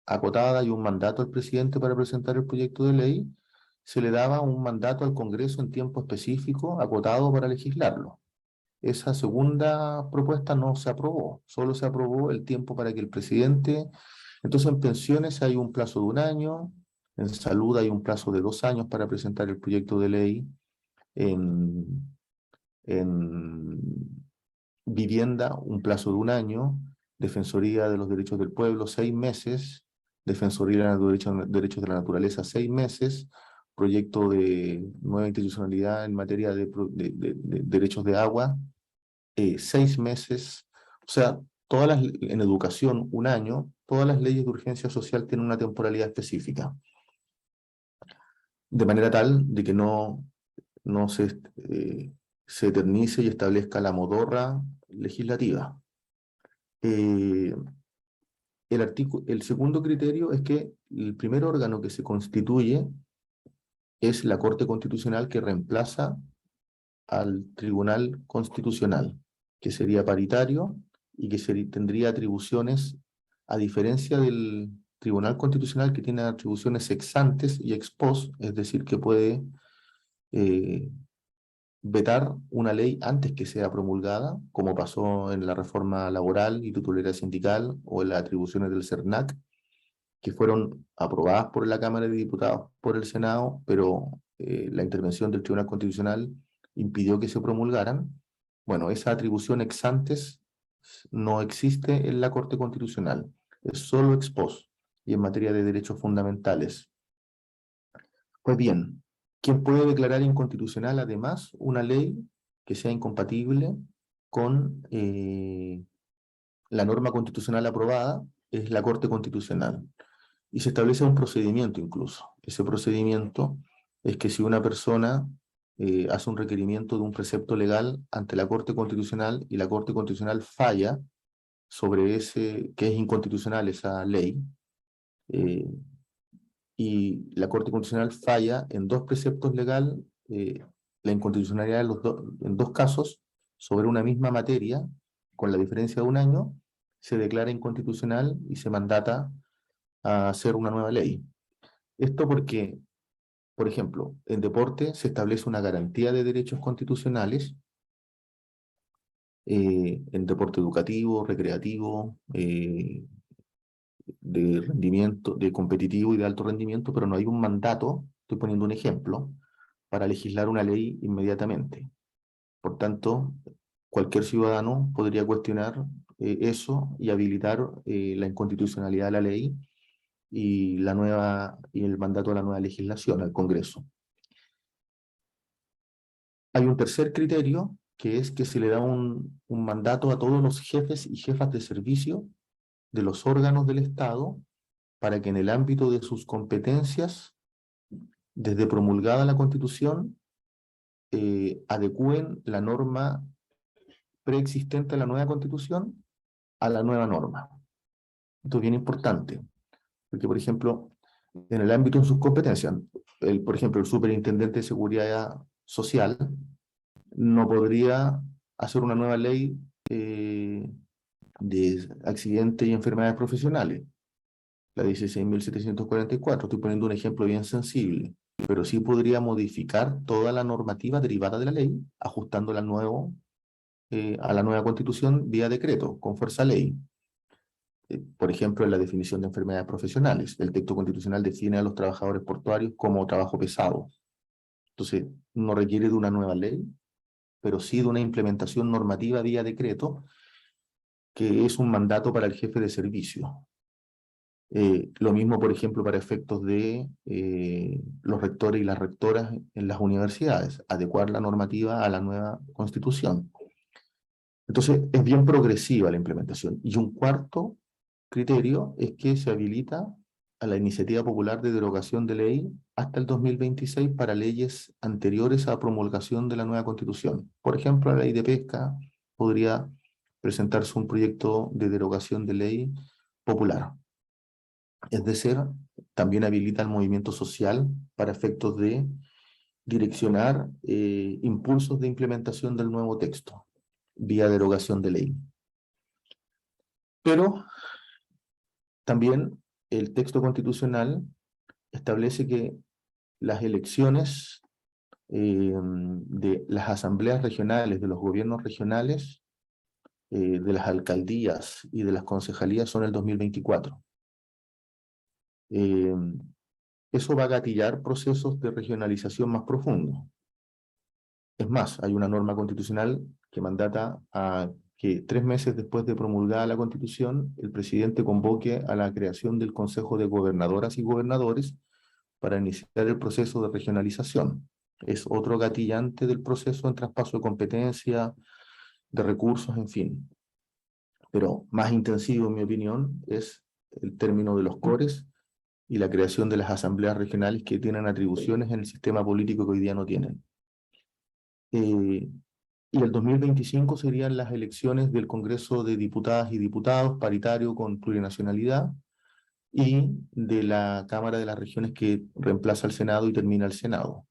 acotada, y un mandato al presidente para presentar el proyecto de ley, se le daba un mandato al Congreso en tiempo específico, acotado, para legislarlo. Esa segunda propuesta no se aprobó, solo se aprobó el tiempo para que el presidente... Entonces, en pensiones hay un plazo de 1 año, en salud hay un plazo de 2 años para presentar el proyecto de ley, en vivienda un plazo de 1 año, Defensoría de los Derechos del Pueblo 6 meses, Defensoría de los Derechos de la Naturaleza 6 meses, proyecto de nueva institucionalidad en materia de derechos de agua 6 meses, o sea, en educación 1 año, todas las leyes de urgencia social tienen una temporalidad específica, de manera tal de que no se eternice y establezca la modorra legislativa. El segundo criterio es que el primer órgano que se constituye es la Corte Constitucional, que reemplaza al Tribunal Constitucional, que sería paritario y que tendría atribuciones, a diferencia del Tribunal Constitucional, que tiene atribuciones ex ante y ex post, es decir, que puede vetar una ley antes que sea promulgada, como pasó en la reforma laboral y tutela sindical o en las atribuciones del CERNAC, que fueron aprobadas por la Cámara de Diputados, por el Senado, pero la intervención del Tribunal Constitucional impidió que se promulgaran. Bueno, esa atribución ex antes no existe en la Corte Constitucional, es solo ex post y en materia de derechos fundamentales. Pues bien, ¿quién puede declarar inconstitucional además una ley que sea incompatible con la norma constitucional aprobada? Es la Corte Constitucional. Y se establece un procedimiento incluso. Ese procedimiento es que si una persona hace un requerimiento de un precepto legal ante la Corte Constitucional y la Corte Constitucional falla sobre que es inconstitucional esa ley, y la Corte Constitucional falla en 2 preceptos legales, la inconstitucionalidad en 2 casos sobre una misma materia, con la diferencia de 1 año, se declara inconstitucional y se mandata a hacer una nueva ley. Esto porque, por ejemplo, en deporte se establece una garantía de derechos constitucionales, en deporte educativo, recreativo, de rendimiento, de competitivo y de alto rendimiento, pero no hay un mandato, estoy poniendo un ejemplo, para legislar una ley inmediatamente. Por tanto, cualquier ciudadano podría cuestionar eso y habilitar la inconstitucionalidad de la ley y el mandato de la nueva legislación al Congreso. Hay un tercer criterio, que es que se le da un mandato a todos los jefes y jefas de servicio de los órganos del Estado para que en el ámbito de sus competencias, desde promulgada la Constitución, adecúen la norma preexistente a la nueva Constitución a la nueva norma. Esto es bien importante, porque, por ejemplo, en el ámbito de sus competencias, por ejemplo, el superintendente de Seguridad Social no podría hacer una nueva ley de accidentes y enfermedades profesionales, la 16.744. Estoy poniendo un ejemplo bien sensible, pero sí podría modificar toda la normativa derivada de la ley, ajustándola a la nueva Constitución vía decreto, con fuerza ley. Por ejemplo, en la definición de enfermedades profesionales, el texto constitucional define a los trabajadores portuarios como trabajo pesado. Entonces, no requiere de una nueva ley, pero sí de una implementación normativa vía decreto, que es un mandato para el jefe de servicio. Lo mismo, por ejemplo, para efectos de los rectores y las rectoras en las universidades, adecuar la normativa a la nueva Constitución. Entonces, es bien progresiva la implementación. Y un cuarto criterio es que se habilita a la iniciativa popular de derogación de ley hasta el 2026 para leyes anteriores a la promulgación de la nueva Constitución. Por ejemplo, la ley de pesca podría presentarse un proyecto de derogación de ley popular. Es decir, también habilita el movimiento social para efectos de direccionar impulsos de implementación del nuevo texto vía derogación de ley. Pero también el texto constitucional establece que las elecciones de las asambleas regionales, de los gobiernos regionales, de las alcaldías y de las concejalías son el 2024. Eso va a gatillar procesos de regionalización más profundos. Es más, hay una norma constitucional que mandata a que 3 meses después de promulgada la Constitución, el presidente convoque a la creación del Consejo de Gobernadoras y Gobernadores para iniciar el proceso de regionalización. Es otro gatillante del proceso en traspaso de competencia, de recursos, en fin. Pero más intensivo, en mi opinión, es el término de los CORES y la creación de las asambleas regionales que tienen atribuciones en el sistema político que hoy día no tienen. Y el 2025 serían las elecciones del Congreso de Diputadas y Diputados, paritario con plurinacionalidad, y de la Cámara de las Regiones que reemplaza al Senado y termina el Senado.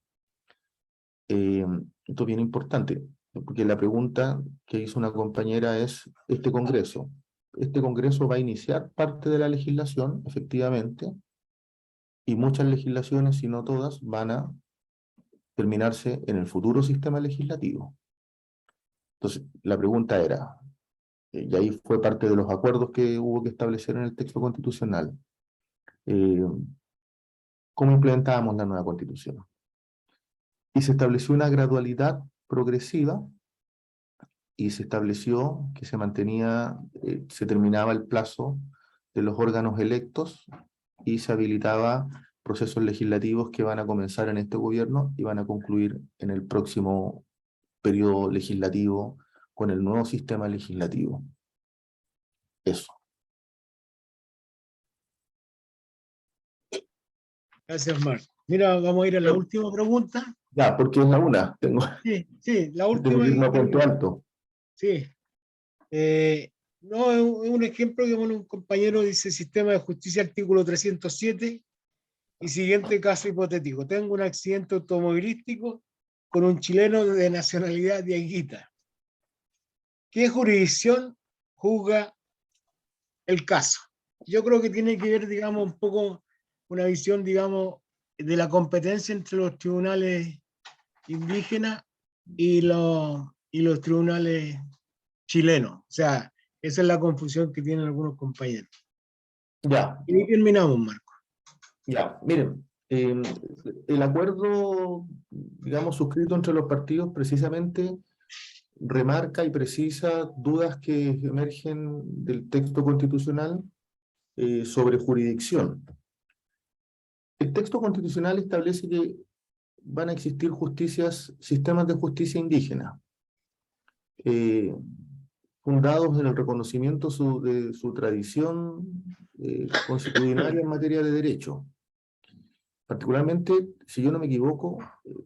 Esto es bien importante, porque la pregunta que hizo una compañera es, ¿este Congreso va a iniciar parte de la legislación, efectivamente? Y muchas legislaciones, si no todas, van a terminarse en el futuro sistema legislativo. Entonces, la pregunta era, y ahí fue parte de los acuerdos que hubo que establecer en el texto constitucional, ¿cómo implementábamos la nueva Constitución? Y se estableció una gradualidad progresiva y se estableció que se terminaba el plazo de los órganos electos y se habilitaba procesos legislativos que van a comenzar en este gobierno y van a concluir en el próximo periodo legislativo con el nuevo sistema legislativo. Eso. Gracias, Marco. Mira, vamos a ir a la última pregunta. Ya, porque es la una. Tengo Sí, la que última. irme a Puente Alto. Sí. No, es un ejemplo que un compañero dice sistema de justicia artículo 307 y siguiente caso hipotético. Tengo un accidente automovilístico con un chileno de nacionalidad dieguita. ¿Qué jurisdicción juzga el caso? Yo creo que tiene que ver, digamos, un poco una visión, digamos, de la competencia entre los tribunales indígenas y los tribunales chilenos. O sea, esa es la confusión que tienen algunos compañeros. Ya. Y ahí terminamos, Marco. Ya, miren, el acuerdo, digamos, suscrito entre los partidos precisamente remarca y precisa dudas que emergen del texto constitucional sobre jurisdicción. El texto constitucional establece que van a existir sistemas de justicia indígena, eh, fundados en el reconocimiento de su tradición constitucional en materia de derecho. Particularmente, si yo no me equivoco,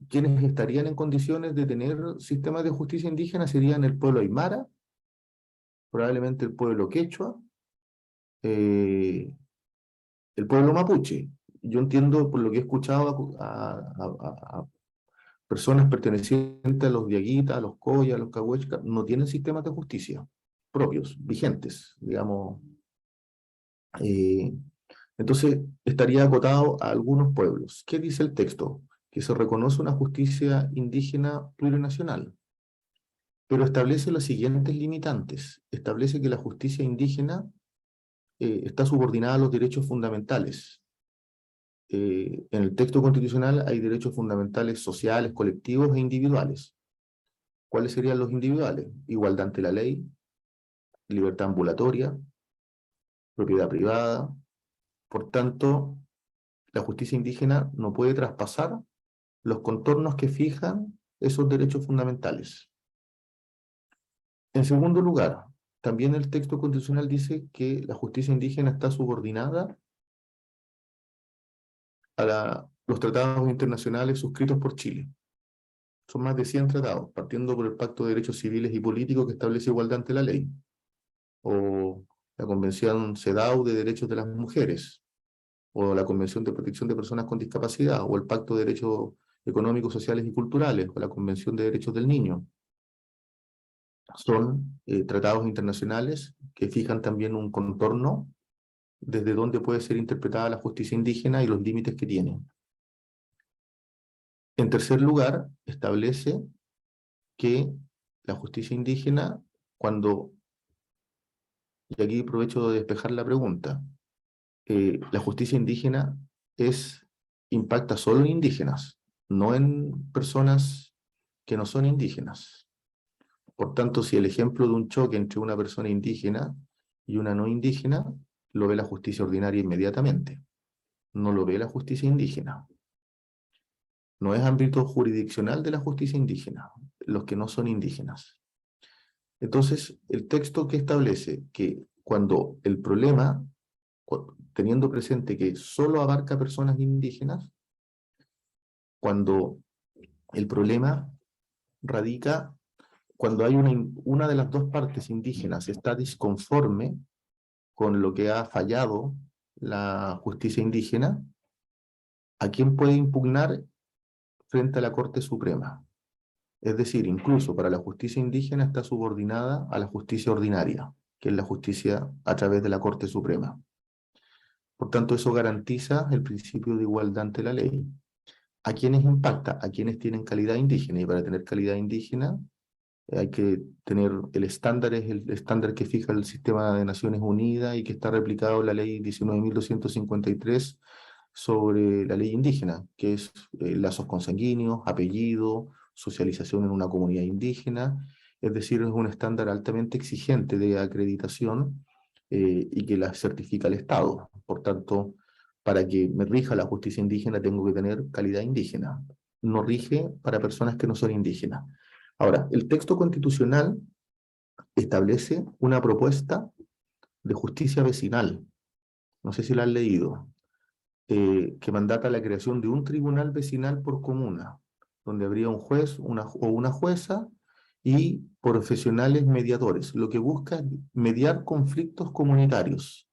quienes estarían en condiciones de tener sistemas de justicia indígena serían el pueblo aymara, probablemente el pueblo quechua, eh, el pueblo mapuche. Yo entiendo, por lo que he escuchado a personas pertenecientes a los diaguitas, a los coyas, a los cahuechas, no tienen sistemas de justicia propios, vigentes, digamos. Entonces, estaría acotado a algunos pueblos. ¿Qué dice el texto? Que se reconoce una justicia indígena plurinacional, pero establece los siguientes limitantes. Establece que la justicia indígena está subordinada a los derechos fundamentales. En el texto constitucional hay derechos fundamentales sociales, colectivos e individuales. ¿Cuáles serían los individuales? Igualdad ante la ley, libertad ambulatoria, propiedad privada. Por tanto, la justicia indígena no puede traspasar los contornos que fijan esos derechos fundamentales. En segundo lugar, también el texto constitucional dice que la justicia indígena está subordinada a los tratados internacionales suscritos por Chile. Son más de 100 tratados, partiendo por el Pacto de Derechos Civiles y Políticos que establece igualdad ante la ley, o la Convención CEDAW de Derechos de las Mujeres, o la Convención de Protección de Personas con Discapacidad, o el Pacto de Derechos Económicos, Sociales y Culturales, o la Convención de Derechos del Niño. Son tratados internacionales que fijan también un contorno desde donde puede ser interpretada la justicia indígena y los límites que tiene. En tercer lugar, establece que la justicia indígena, y aquí aprovecho de despejar la pregunta, la justicia indígena impacta solo en indígenas, no en personas que no son indígenas. Por tanto, si el ejemplo de un choque entre una persona indígena y una no indígena, lo ve la justicia ordinaria inmediatamente, no lo ve la justicia indígena. No es ámbito jurisdiccional de la justicia indígena, los que no son indígenas. Entonces, el texto que establece que cuando el problema, teniendo presente que solo abarca personas indígenas, cuando el problema radica, cuando hay una de las dos partes indígenas está disconforme con lo que ha fallado la justicia indígena, ¿a quién puede impugnar frente a la Corte Suprema? Es decir, incluso para la justicia indígena está subordinada a la justicia ordinaria, que es la justicia a través de la Corte Suprema. Por tanto, eso garantiza el principio de igualdad ante la ley. ¿A quiénes impacta? A quienes tienen calidad indígena, y para tener calidad indígena hay que tener el estándar, es el estándar que fija el sistema de Naciones Unidas y que está replicado en la ley 19.253 sobre la ley indígena, que es lazos consanguíneos, apellido, socialización en una comunidad indígena, es decir, es un estándar altamente exigente de acreditación y que la certifica el Estado. Por tanto, para que me rija la justicia indígena tengo que tener calidad indígena. No rige para personas que no son indígenas. Ahora, el texto constitucional establece una propuesta de justicia vecinal, no sé si la han leído, que mandata la creación de un tribunal vecinal por comuna, donde habría un juez o una jueza y profesionales mediadores. Lo que busca es mediar conflictos comunitarios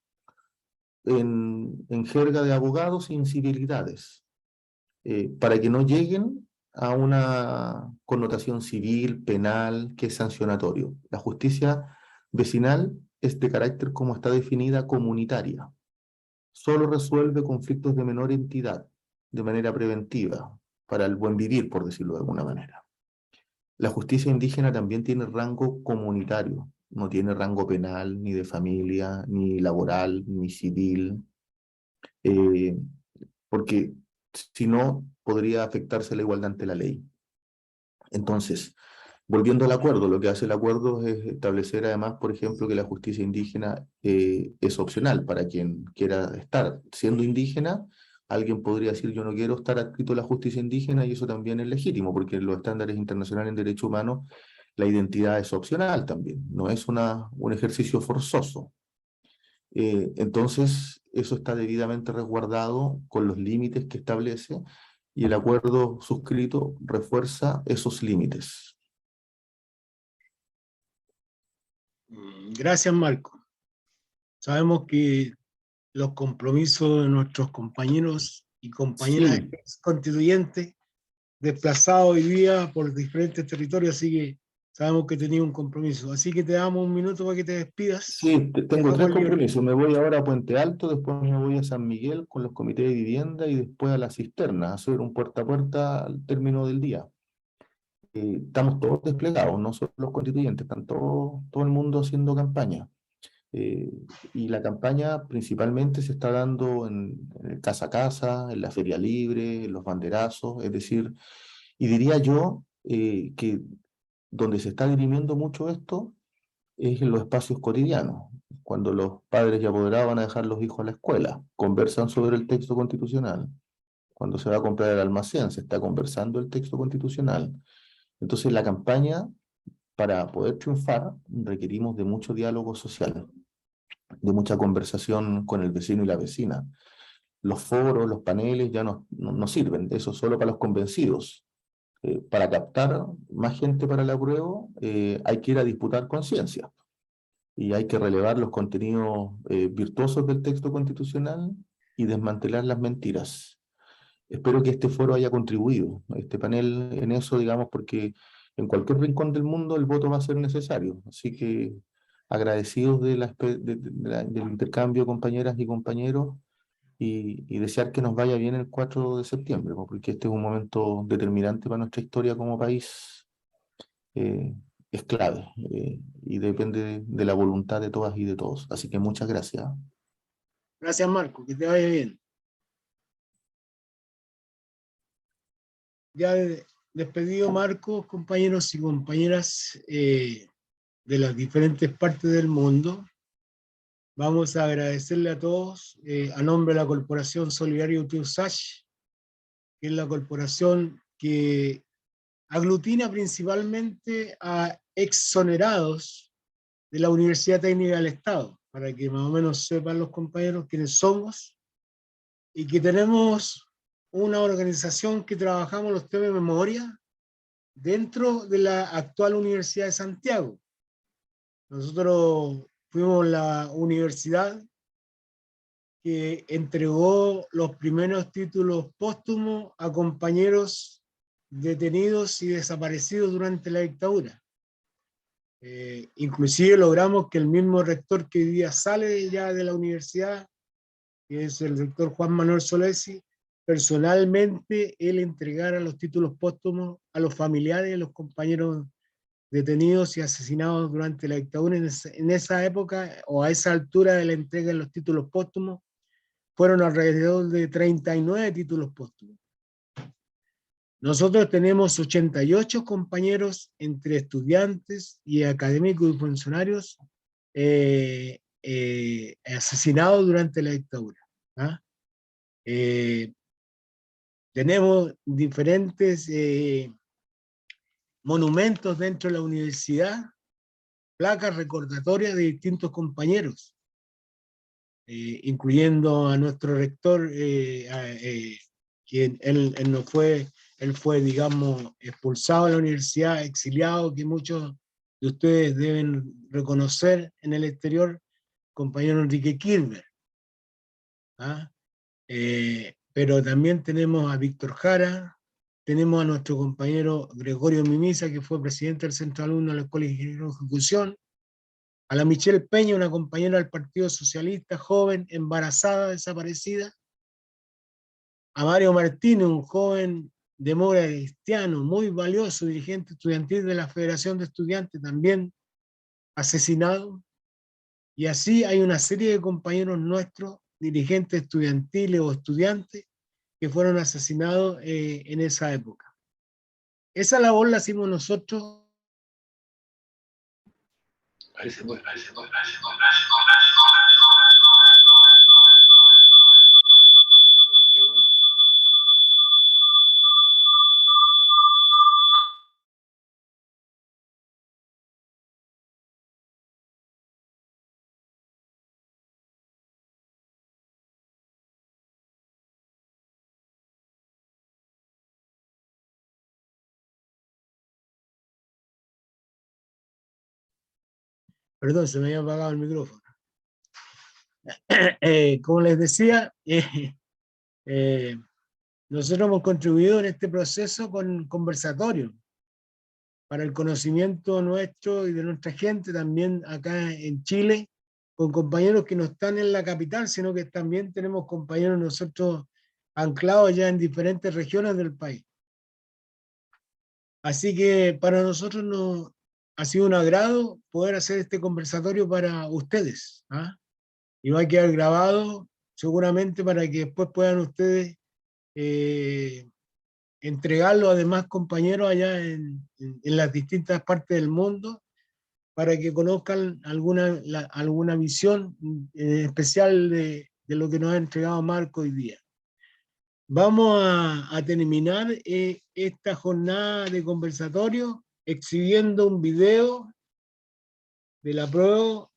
en jerga de abogados e incivilidades, para que no lleguen a una connotación civil, penal, que es sancionatorio. La justicia vecinal es de carácter, como está definida, comunitaria. Solo resuelve conflictos de menor entidad, de manera preventiva, para el buen vivir, por decirlo de alguna manera. La justicia indígena también tiene rango comunitario, no tiene rango penal, ni de familia, ni laboral, ni civil, porque si no, podría afectarse la igualdad ante la ley. Entonces, volviendo al acuerdo, lo que hace el acuerdo es establecer además, por ejemplo, que la justicia indígena es opcional para quien quiera estar siendo indígena, Alguien podría decir, yo no quiero estar adscrito a la justicia indígena, y eso también es legítimo, porque en los estándares internacionales en derechos humanos la identidad es opcional también, no es un ejercicio forzoso. Entonces, eso está debidamente resguardado con los límites que establece, y el acuerdo suscrito refuerza esos límites. Gracias, Marco. Sabemos que los compromisos de nuestros compañeros y compañeras Sí, constituyentes desplazados hoy día por diferentes territorios, así que sabemos que tenía un compromiso. Así que te damos un minuto para que te despidas. sí, Te tengo dejamos tres en libertad. compromisos. Me voy ahora a Puente Alto, después me voy a San Miguel con los comités de vivienda y después a la cisterna, a hacer un puerta a puerta al término del día. Estamos todos desplegados, no solo los constituyentes, están todo el mundo haciendo campaña. Eh, y la campaña principalmente se está dando en el casa a casa, en la feria libre, en los banderazos, es decir, y diría yo que donde se está dirimiendo mucho esto es en los espacios cotidianos, cuando los padres y apoderados van a dejar los hijos a la escuela, conversan sobre el texto constitucional. Cuando se va a comprar el almacén, se está conversando el texto constitucional. Entonces, la campaña, para poder triunfar, requerimos de mucho diálogo social, de mucha conversación con el vecino y la vecina. Los foros, los paneles ya no sirven, eso solo para los convencidos. Para captar más gente para el apruebo, hay que ir a disputar conciencia y hay que relevar los contenidos virtuosos del texto constitucional y desmantelar las mentiras. Espero que este foro haya contribuido, este panel, en eso, digamos, porque en cualquier rincón del mundo el voto va a ser necesario. Así que agradecidos del intercambio, compañeras y compañeros, y desear que nos vaya bien el 4 de septiembre, ¿no? Porque este es un momento determinante para nuestra historia como país. eh, es clave, y depende de la voluntad de todas y de todos. Así que muchas gracias. Gracias, Marco, que te vaya bien. Ya despedido, Marco, compañeros y compañeras de las diferentes partes del mundo. Vamos a agradecerle a todos, a nombre de la Corporación Solidario USACH, que es la corporación que aglutina principalmente a exonerados de la Universidad Técnica del Estado, para que más o menos sepan los compañeros quiénes somos, y que tenemos una organización que trabajamos los temas de memoria dentro de la actual Universidad de Santiago. Nosotros fuimos la universidad que entregó los primeros títulos póstumos a compañeros detenidos y desaparecidos durante la dictadura. Inclusive logramos que el mismo rector que hoy día sale ya de la universidad, que es el rector Juan Manuel Solesi, personalmente él entregara los títulos póstumos a los familiares de los compañeros detenidos y asesinados durante la dictadura. En esa época, o a esa altura de la entrega de los títulos póstumos, fueron alrededor de 39 títulos póstumos. Nosotros tenemos 88 compañeros entre estudiantes y académicos y funcionarios asesinados durante la dictadura. ¿Ah? Tenemos diferentes monumentos dentro de la universidad, placas recordatorias de distintos compañeros, incluyendo a nuestro rector, quien él no fue, él fue, digamos, expulsado de la universidad, exiliado, que muchos de ustedes deben reconocer en el exterior, compañero Enrique Kirchner. ¿Ah? Pero también tenemos a Víctor Jara, tenemos a nuestro compañero Gregorio Mimisa, que fue presidente del Centro de Alumnos de la Escuela de Ingeniería de Ejecución, a la Michelle Peña, una compañera del Partido Socialista, joven, embarazada, desaparecida, a Mario Martínez, un joven demócrata cristiano, muy valioso, dirigente estudiantil de la Federación de Estudiantes, también asesinado, y así hay una serie de compañeros nuestros, dirigentes estudiantiles o estudiantes, que fueron asesinados en esa época. Esa labor la hicimos nosotros. Parece bueno. Perdón, se me había apagado el micrófono. Como les decía, nosotros hemos contribuido en este proceso con conversatorios para el conocimiento nuestro y de nuestra gente, también acá en Chile, con compañeros que no están en la capital, sino que también tenemos compañeros nosotros anclados ya en diferentes regiones del país. Así que para nosotros ha sido un agrado poder hacer este conversatorio para ustedes, ¿ah? Y va a quedar grabado seguramente para que después puedan ustedes entregarlo a demás compañeros allá en las distintas partes del mundo para que conozcan alguna visión especial de lo que nos ha entregado Marco hoy día. Vamos a terminar esta jornada de conversatorio exhibiendo un video de la prueba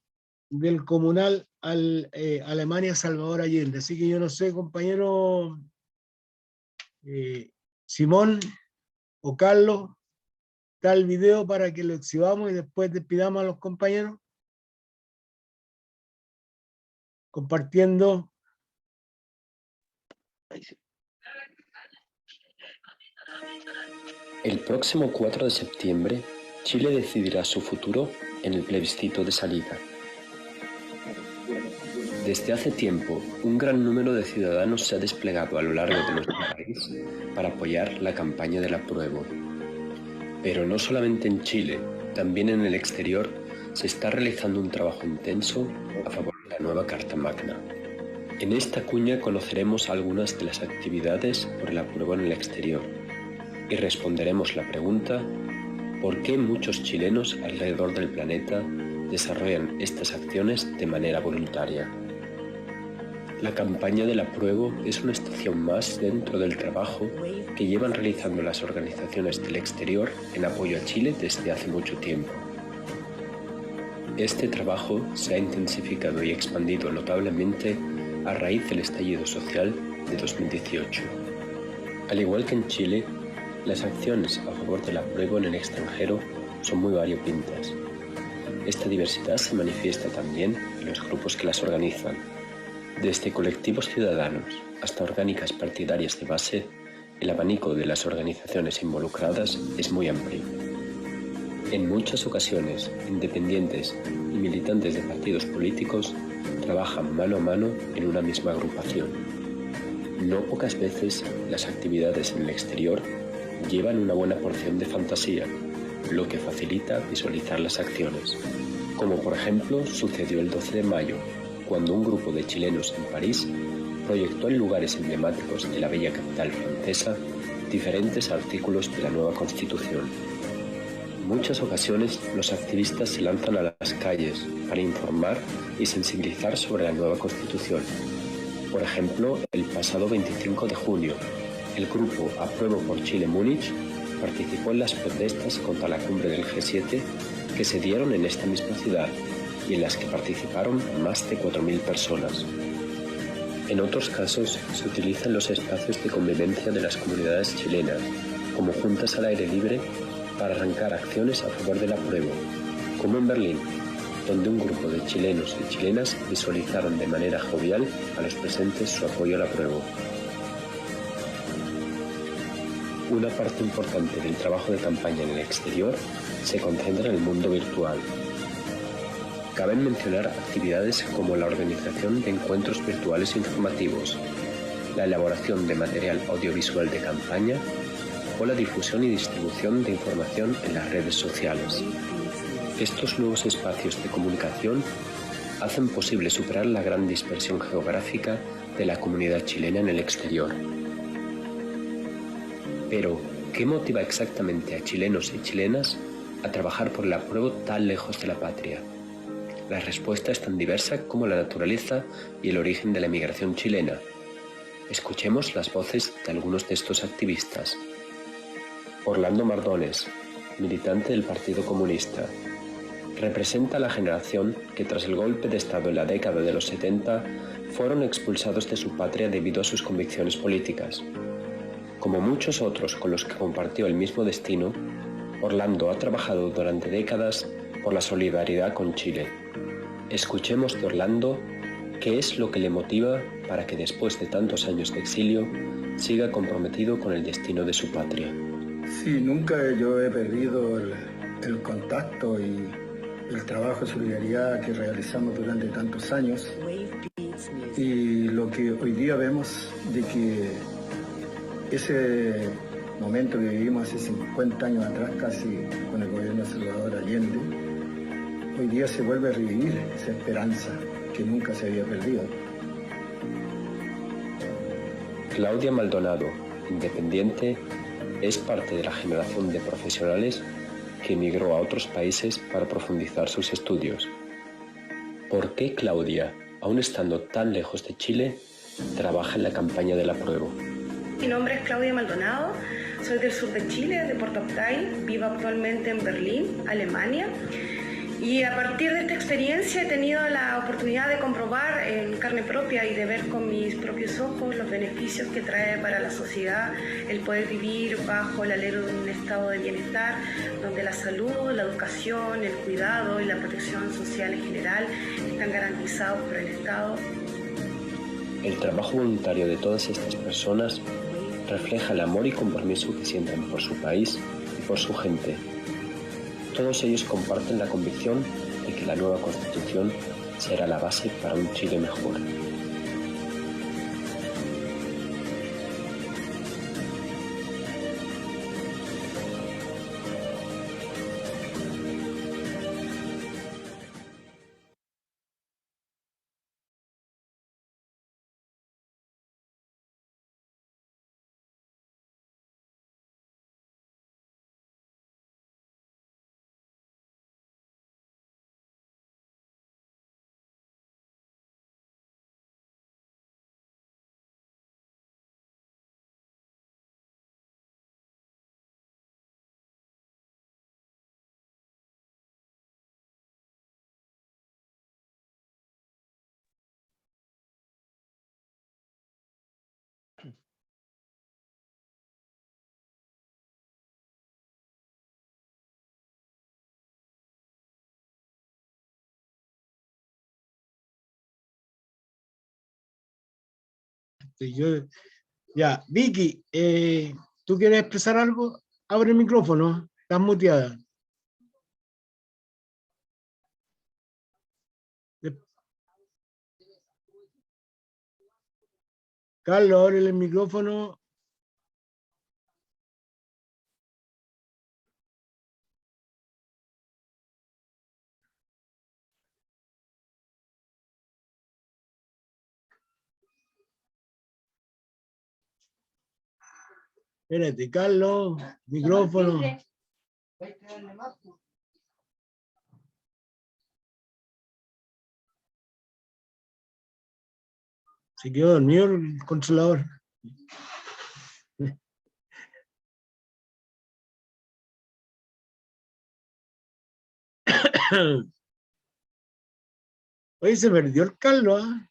del comunal Alemania Salvador Allende. Así que yo no sé, compañero Simón o Carlos, está el video para que lo exhibamos y después despidamos a los compañeros. Compartiendo. El próximo 4 de septiembre, Chile decidirá su futuro en el plebiscito de salida. Desde hace tiempo, un gran número de ciudadanos se ha desplegado a lo largo de nuestro país para apoyar la campaña del apruebo. Pero no solamente en Chile, también en el exterior se está realizando un trabajo intenso a favor de la nueva Carta Magna. En esta cuña conoceremos algunas de las actividades por el apruebo en el exterior y responderemos la pregunta: ¿por qué muchos chilenos alrededor del planeta desarrollan estas acciones de manera voluntaria? La campaña del apruebo es una estación más dentro del trabajo que llevan realizando las organizaciones del exterior en apoyo a Chile desde hace mucho tiempo. Este trabajo se ha intensificado y expandido notablemente a raíz del estallido social de 2018. Al igual que en Chile, las acciones a favor del apruebo en el extranjero son muy variopintas. Esta diversidad se manifiesta también en los grupos que las organizan. Desde colectivos ciudadanos hasta orgánicas partidarias de base, el abanico de las organizaciones involucradas es muy amplio. En muchas ocasiones, independientes y militantes de partidos políticos trabajan mano a mano en una misma agrupación. No pocas veces las actividades en el exterior llevan una buena porción de fantasía, lo que facilita visualizar las acciones, como por ejemplo sucedió el 12 de mayo, cuando un grupo de chilenos en París proyectó en lugares emblemáticos de la bella capital francesa diferentes artículos de la nueva Constitución. En muchas ocasiones los activistas se lanzan a las calles para informar y sensibilizar sobre la nueva Constitución. Por ejemplo, el pasado 25 de junio, el grupo Apruebo por Chile Múnich participó en las protestas contra la cumbre del G7 que se dieron en esta misma ciudad y en las que participaron más de 4.000 personas. En otros casos, se utilizan los espacios de convivencia de las comunidades chilenas, como juntas al aire libre, para arrancar acciones a favor del apruebo, como en Berlín, donde un grupo de chilenos y chilenas visualizaron de manera jovial a los presentes su apoyo al apruebo. Una parte importante del trabajo de campaña en el exterior se concentra en el mundo virtual. Caben mencionar actividades como la organización de encuentros virtuales informativos, la elaboración de material audiovisual de campaña o la difusión y distribución de información en las redes sociales. Estos nuevos espacios de comunicación hacen posible superar la gran dispersión geográfica de la comunidad chilena en el exterior. Pero, ¿qué motiva exactamente a chilenos y chilenas a trabajar por el apruebo tan lejos de la patria? La respuesta es tan diversa como la naturaleza y el origen de la emigración chilena. Escuchemos las voces de algunos de estos activistas. Orlando Mardones, militante del Partido Comunista, representa a la generación que tras el golpe de Estado en la década de los 70 fueron expulsados de su patria debido a sus convicciones políticas. Como muchos otros con los que compartió el mismo destino, Orlando ha trabajado durante décadas por la solidaridad con Chile. Escuchemos de Orlando qué es lo que le motiva para que después de tantos años de exilio siga comprometido con el destino de su patria. Sí, nunca yo he perdido el contacto y el trabajo de solidaridad que realizamos durante tantos años. Y lo que hoy día vemos de que ese momento que vivimos hace 50 años atrás, casi con el gobierno de Salvador Allende, hoy día se vuelve a revivir esa esperanza que nunca se había perdido. Claudia Maldonado, independiente, es parte de la generación de profesionales que emigró a otros países para profundizar sus estudios. ¿Por qué Claudia, aún estando tan lejos de Chile, trabaja en la campaña del apruebo? Mi nombre es Claudia Maldonado, soy del sur de Chile, de Puerto Octay, vivo actualmente en Berlín, Alemania. Y a partir de esta experiencia he tenido la oportunidad de comprobar en carne propia y de ver con mis propios ojos los beneficios que trae para la sociedad el poder vivir bajo el alero de un estado de bienestar, donde la salud, la educación, el cuidado y la protección social en general están garantizados por el Estado. El trabajo voluntario de todas estas personas refleja el amor y compromiso que sienten por su país y por su gente. Todos ellos comparten la convicción de que la nueva Constitución será la base para un Chile mejor. Ya, Vicky, ¿tú quieres expresar algo? Abre el micrófono, estás muteada. Carlos, abre el micrófono. Espérate, Carlos, micrófono. Se quedó dormido el controlador. Oye, se perdió el Carlos, ¿ah?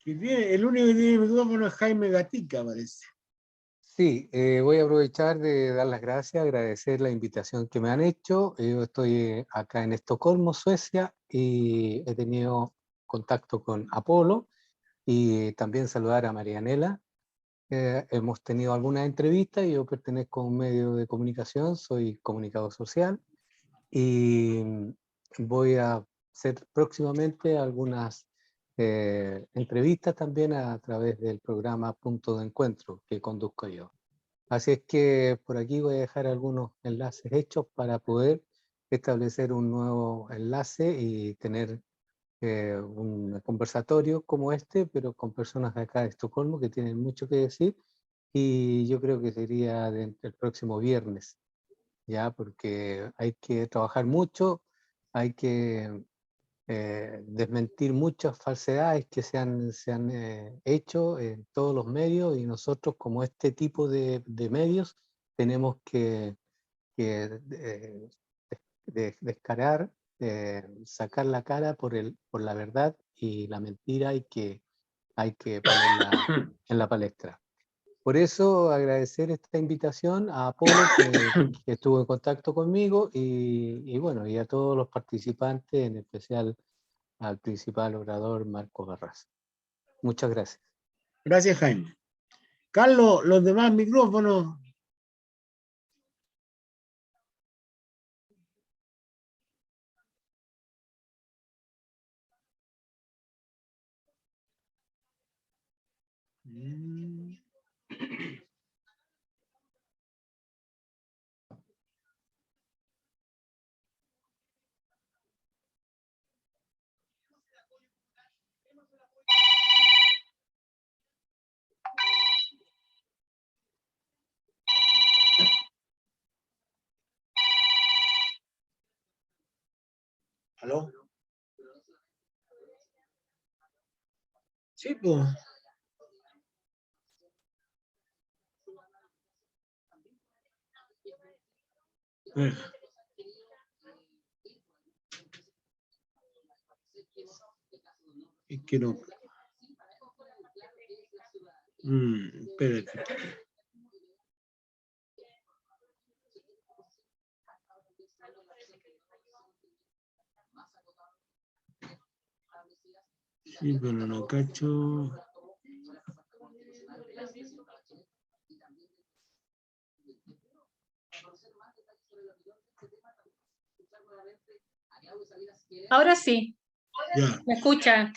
El único que tiene micrófono es Jaime Gatica, parece. Sí, voy a aprovechar de dar las gracias, agradecer la invitación que me han hecho. Yo estoy acá en Estocolmo, Suecia, y he tenido contacto con Apolo y también saludar a Marianela. Hemos tenido algunas entrevistas y yo pertenezco a un medio de comunicación, soy comunicador social y voy a hacer próximamente algunas entrevistas también a través del programa Punto de Encuentro que conduzco yo. Así es que por aquí voy a dejar algunos enlaces hechos para poder establecer un nuevo enlace y tener un conversatorio como este, pero con personas de acá de Estocolmo que tienen mucho que decir, y yo creo que sería el próximo viernes, ya, porque hay que trabajar mucho, hay que desmentir muchas falsedades que se han hecho en todos los medios, y nosotros como este tipo de medios tenemos que descarar, sacar la cara por la verdad, y la mentira hay que ponerla en la palestra. Por eso agradecer esta invitación a Apolo que estuvo en contacto conmigo y bueno, y a todos los participantes, en especial al principal orador Marcos Barraza. Muchas gracias. Gracias, Jaime. Carlos, los demás micrófonos. ¿Aló? Sí, pues. Es que no. Espérate. Sí, pero no cacho. Ahora sí. Ya. ¿Me escuchan?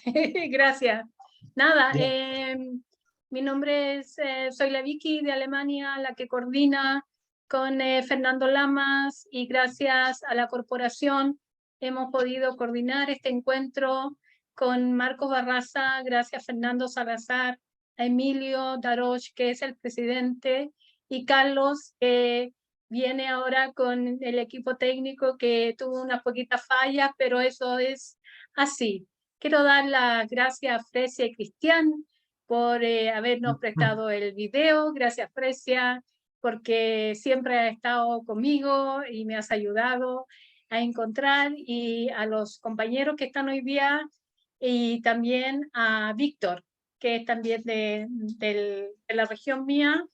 Gracias. Nada, Ya. mi nombre es, soy la Vicky de Alemania, la que coordina con Fernando Lamas, y gracias a la corporación hemos podido coordinar este encuentro con Marcos Barraza, gracias a Fernando Salazar, a Emilio Daroch, que es el presidente, y Carlos, que viene ahora con el equipo técnico que tuvo unas poquitas fallas, pero eso es así. Quiero dar las gracias a Frecia y Cristian por habernos prestado el video. Gracias, Frecia, porque siempre has estado conmigo y me has ayudado a encontrar, y a los compañeros que están hoy día, y también a Víctor, que es también de la región mía.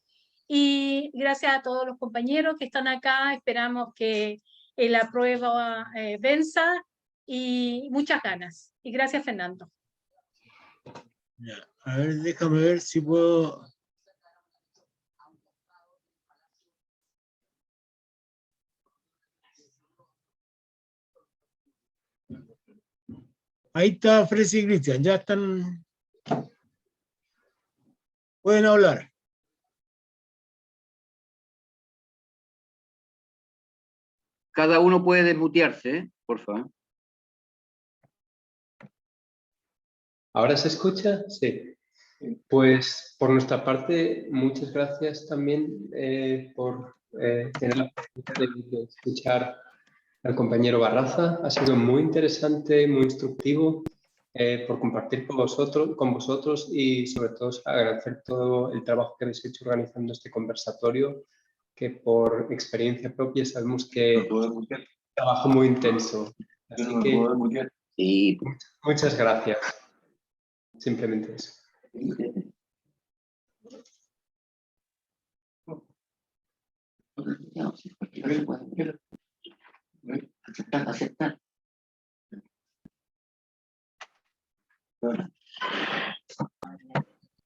Y gracias a todos los compañeros que están acá. Esperamos que la prueba venza, y muchas ganas. Y gracias, Fernando. Ya. A ver, déjame ver si puedo. Ahí está Frecia y Cristian, ya están. Pueden hablar. Cada uno puede desmutearse, por favor. ¿Ahora se escucha? Sí. Pues por nuestra parte, muchas gracias también por tener la oportunidad de escuchar al compañero Barraza. Ha sido muy interesante, muy instructivo, por compartir con vosotros y sobre todo agradecer todo el trabajo que habéis hecho organizando este conversatorio, que por experiencia propia sabemos que es un trabajo muy intenso. Así que Sí. muchas gracias. Simplemente eso. Aceptar.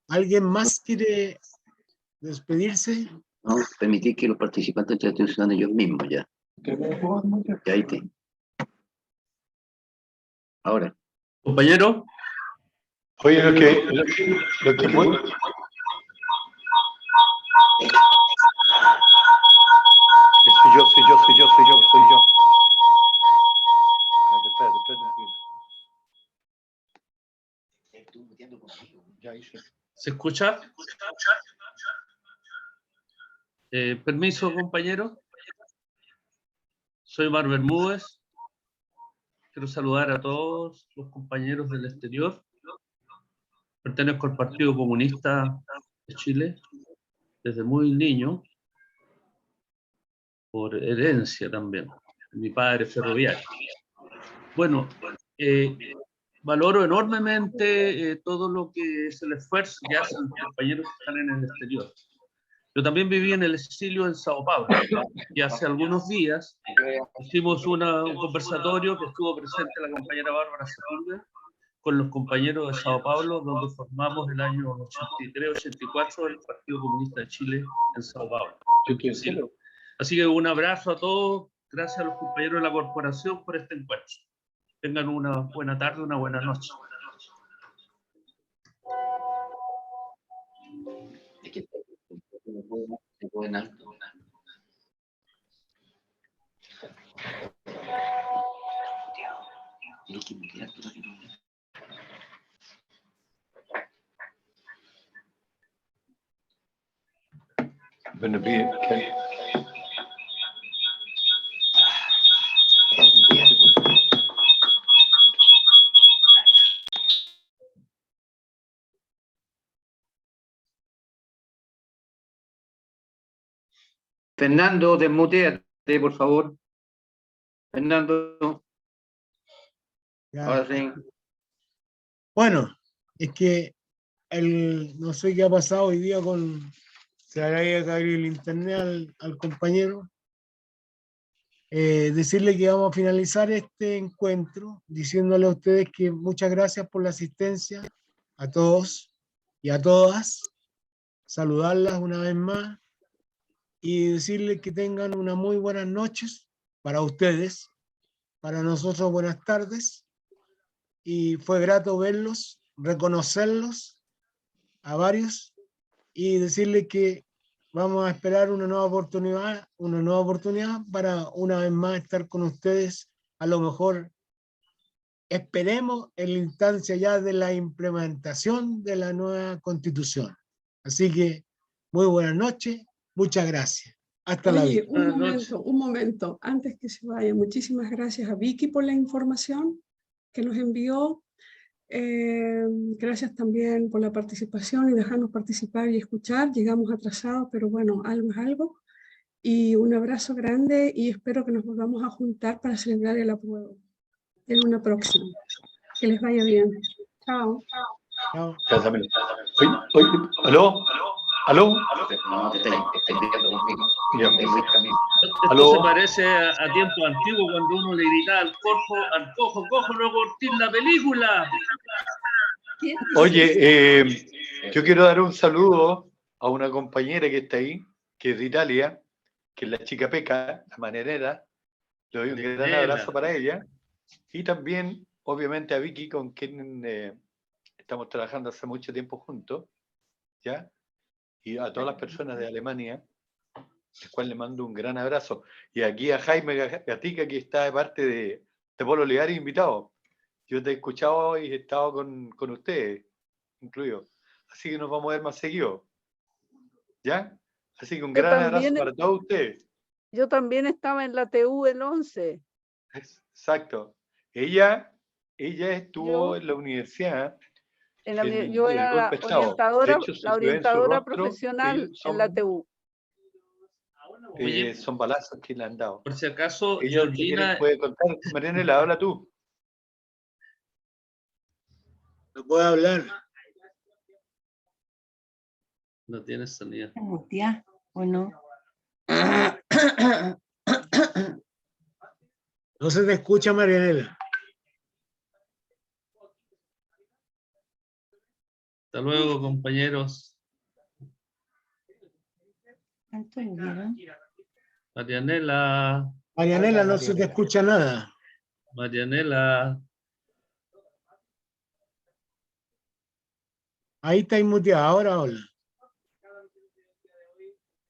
¿Alguien más quiere despedirse? No, permitir que los participantes se atencionen ellos mismos ya. Ya ahí te. Ahora. Compañero. Oye, lo que soy yo. Espérate. ¿Se escucha? Permiso, compañero. Soy Mar Bermúdez. Quiero saludar a todos los compañeros del exterior. Pertenezco al Partido Comunista de Chile desde muy niño, por herencia también. Mi padre es ferroviario. Bueno, valoro enormemente todo lo que es el esfuerzo que hacen los compañeros que están en el exterior. Yo también viví en el exilio en Sao Paulo, y hace algunos días hicimos un conversatorio que estuvo presente la compañera Bárbara Sepúlveda con los compañeros de Sao Paulo, donde formamos el año 83-84 el Partido Comunista de Chile en Sao Paulo. Así que un abrazo a todos, gracias a los compañeros de la corporación por este encuentro. Tengan una buena tarde, una buena noche. Gonna be okay. Fernando, desmuteate, por favor. Fernando. Ya. Ahora sí. Bueno, es que no sé qué ha pasado hoy día se le había caído el internet al compañero. Decirle que vamos a finalizar este encuentro diciéndole a ustedes que muchas gracias por la asistencia a todos y a todas, saludarlas una vez más y decirles que tengan unas muy buenas noches para ustedes, para nosotros buenas tardes, y fue grato verlos, reconocerlos a varios y decirles que vamos a esperar una nueva oportunidad para una vez más estar con ustedes, a lo mejor esperemos en la instancia ya de la implementación de la nueva Constitución. Así que muy buenas noches, muchas gracias. Hasta la vista. Un momento, antes que se vaya, muchísimas gracias a Vicky por la información que nos envió. Gracias también por la participación y dejarnos participar y escuchar. Llegamos atrasados, pero bueno, algo es algo. Y un abrazo grande y espero que nos volvamos a juntar para celebrar el apruebo en una próxima. Que les vaya bien. Chao. Chao. Oye, ¿aló? ¿Aló? Esto se parece a tiempo antiguo cuando uno le gritaba al cojo, cojo, no cortes la película. Oye, yo quiero dar un saludo a una compañera que está ahí, que es de Italia, que es la chica Peca, la marinera. Le doy un gran abrazo para ella. Y también, obviamente, a Vicky, con quien estamos trabajando hace mucho tiempo juntos, ¿ya? Y a todas las personas de Alemania, al cual le mando un gran abrazo. Y aquí a Jaime Gatica, que está de parte de Polo Olegario, invitado. Yo te he escuchado y he estado con ustedes, incluido. Así que nos vamos a ver más seguido. ¿Ya? Así que un gran abrazo para todos ustedes. Yo también estaba en la TU el 11. Exacto. Ella estuvo en la universidad. Yo era la orientadora profesional en la TU. Son balazos que le han dado. Por si acaso, ella Georgina puede contar. Marianela, habla tú. No puede hablar. No tiene sonido. ¿Mutea o no? No se te escucha, Marianela. Hasta luego, compañeros. Marianela. Marianela, no se te escucha nada. Marianela. Ahí está inmuteada, ahora hola.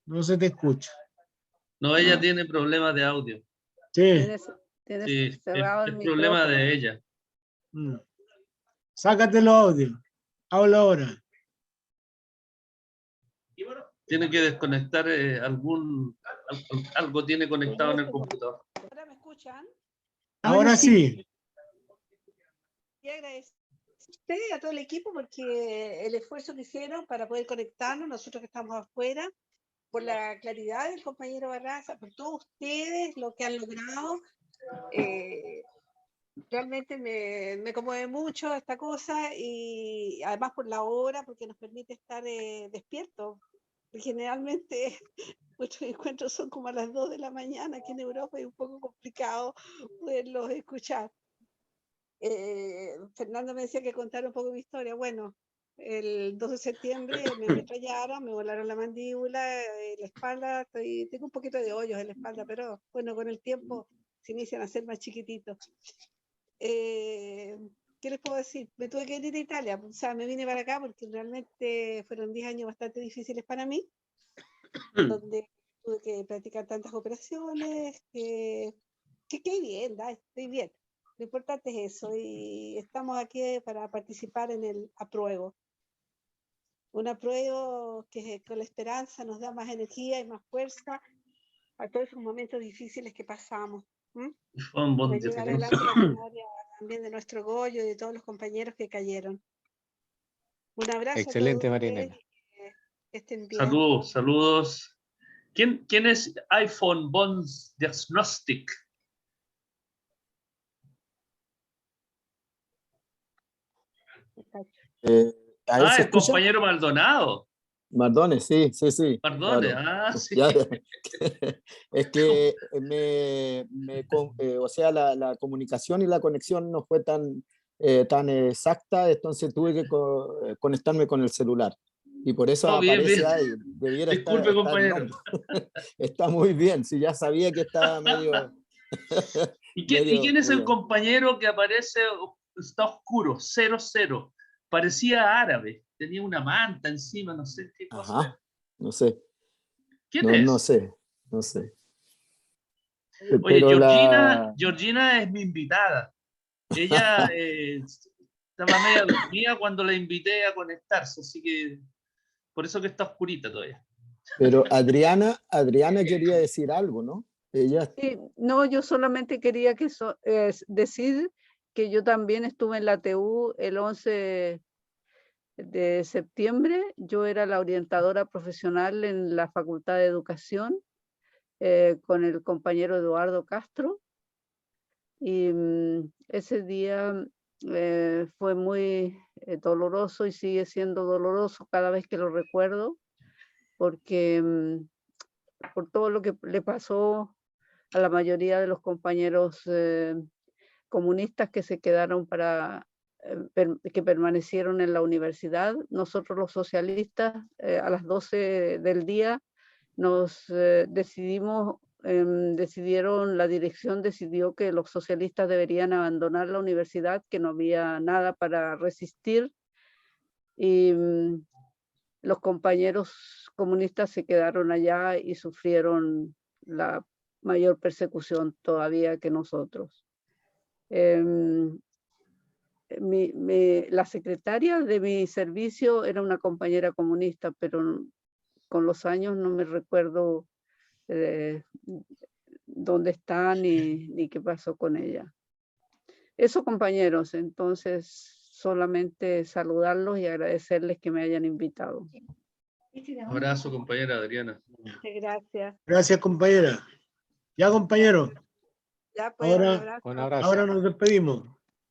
No se te escucha. No, ella tiene problemas de audio. Sí. Sí, es problema de ella. Sácate los audios. Habla ahora. Tiene que desconectar algo tiene conectado en el computador. ¿Ahora me escuchan? Ahora sí. Y agradecer a todo el equipo porque el esfuerzo que hicieron para poder conectarnos, nosotros que estamos afuera, por la claridad del compañero Barraza, por todos ustedes, lo que han logrado. Realmente me conmueve mucho esta cosa y además por la hora, porque nos permite estar despiertos Generalmente nuestros encuentros son como a las 2 de la mañana aquí en Europa y un poco complicado poderlos escuchar. Fernando me decía que contara un poco mi historia. Bueno, el 2 de septiembre me ametrallaron, me volaron la mandíbula, la espalda, tengo un poquito de hoyos en la espalda, pero bueno, con el tiempo se inician a ser más chiquititos. ¿Qué les puedo decir? Me tuve que ir a Italia, o sea, me vine para acá porque realmente fueron 10 años bastante difíciles para mí, donde tuve que practicar tantas operaciones, que bien, estoy bien. Lo importante es eso, y estamos aquí para participar en el apruebo. Un apruebo que con la esperanza nos da más energía y más fuerza a todos esos momentos difíciles que pasamos. Para llevar adelante la memoria también de nuestro Goyo y de todos los compañeros que cayeron. Un abrazo. Excelente, María Elena. Que estén bien. Saludos. ¿Quién es iPhone Bonds Diagnostic? El compañero Maldonado. Mardones, sí. Mardones, claro. Sí. Ya, es que o sea, la comunicación y la conexión no fue tan exacta, entonces tuve que conectarme con el celular. Y por eso aparece ahí. Debiera Disculpe, compañero. Está muy bien, si ya sabía que estaba medio... ¿Y quién es el compañero que aparece? Está oscuro, 00. Parecía árabe, tenía una manta encima, no sé qué cosa. Ajá, no sé. ¿Quién es? No sé. Oye, Georgina es mi invitada. Ella estaba media dormida cuando la invité a conectarse, así que por eso que está oscurita todavía. Pero Adriana quería decir algo, ¿no? Ella... Sí, no, yo solamente quería decir que yo también estuve en la TU el 11 de septiembre. Yo era la orientadora profesional en la Facultad de Educación con el compañero Eduardo Castro. Y ese día fue muy doloroso y sigue siendo doloroso cada vez que lo recuerdo, porque por todo lo que le pasó a la mayoría de los compañeros comunistas que se quedaron que permanecieron en la universidad. Nosotros los socialistas a las 12 del día nos la dirección decidió que los socialistas deberían abandonar la universidad, que no había nada para resistir, y los compañeros comunistas se quedaron allá y sufrieron la mayor persecución todavía que nosotros. La secretaria de mi servicio era una compañera comunista, pero con los años no me recuerdo dónde está ni qué pasó con ella. Eso, compañeros, entonces solamente saludarlos y agradecerles que me hayan invitado. Un abrazo, compañera Adriana. Gracias. Gracias, compañera. Ya, compañero. Ya, pues, un abrazo. Ahora nos despedimos.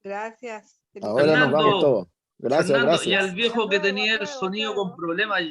Gracias. Ahora nos vamos todos. Gracias, Fernando, gracias. y al viejo que tenía el sonido con problemas, yo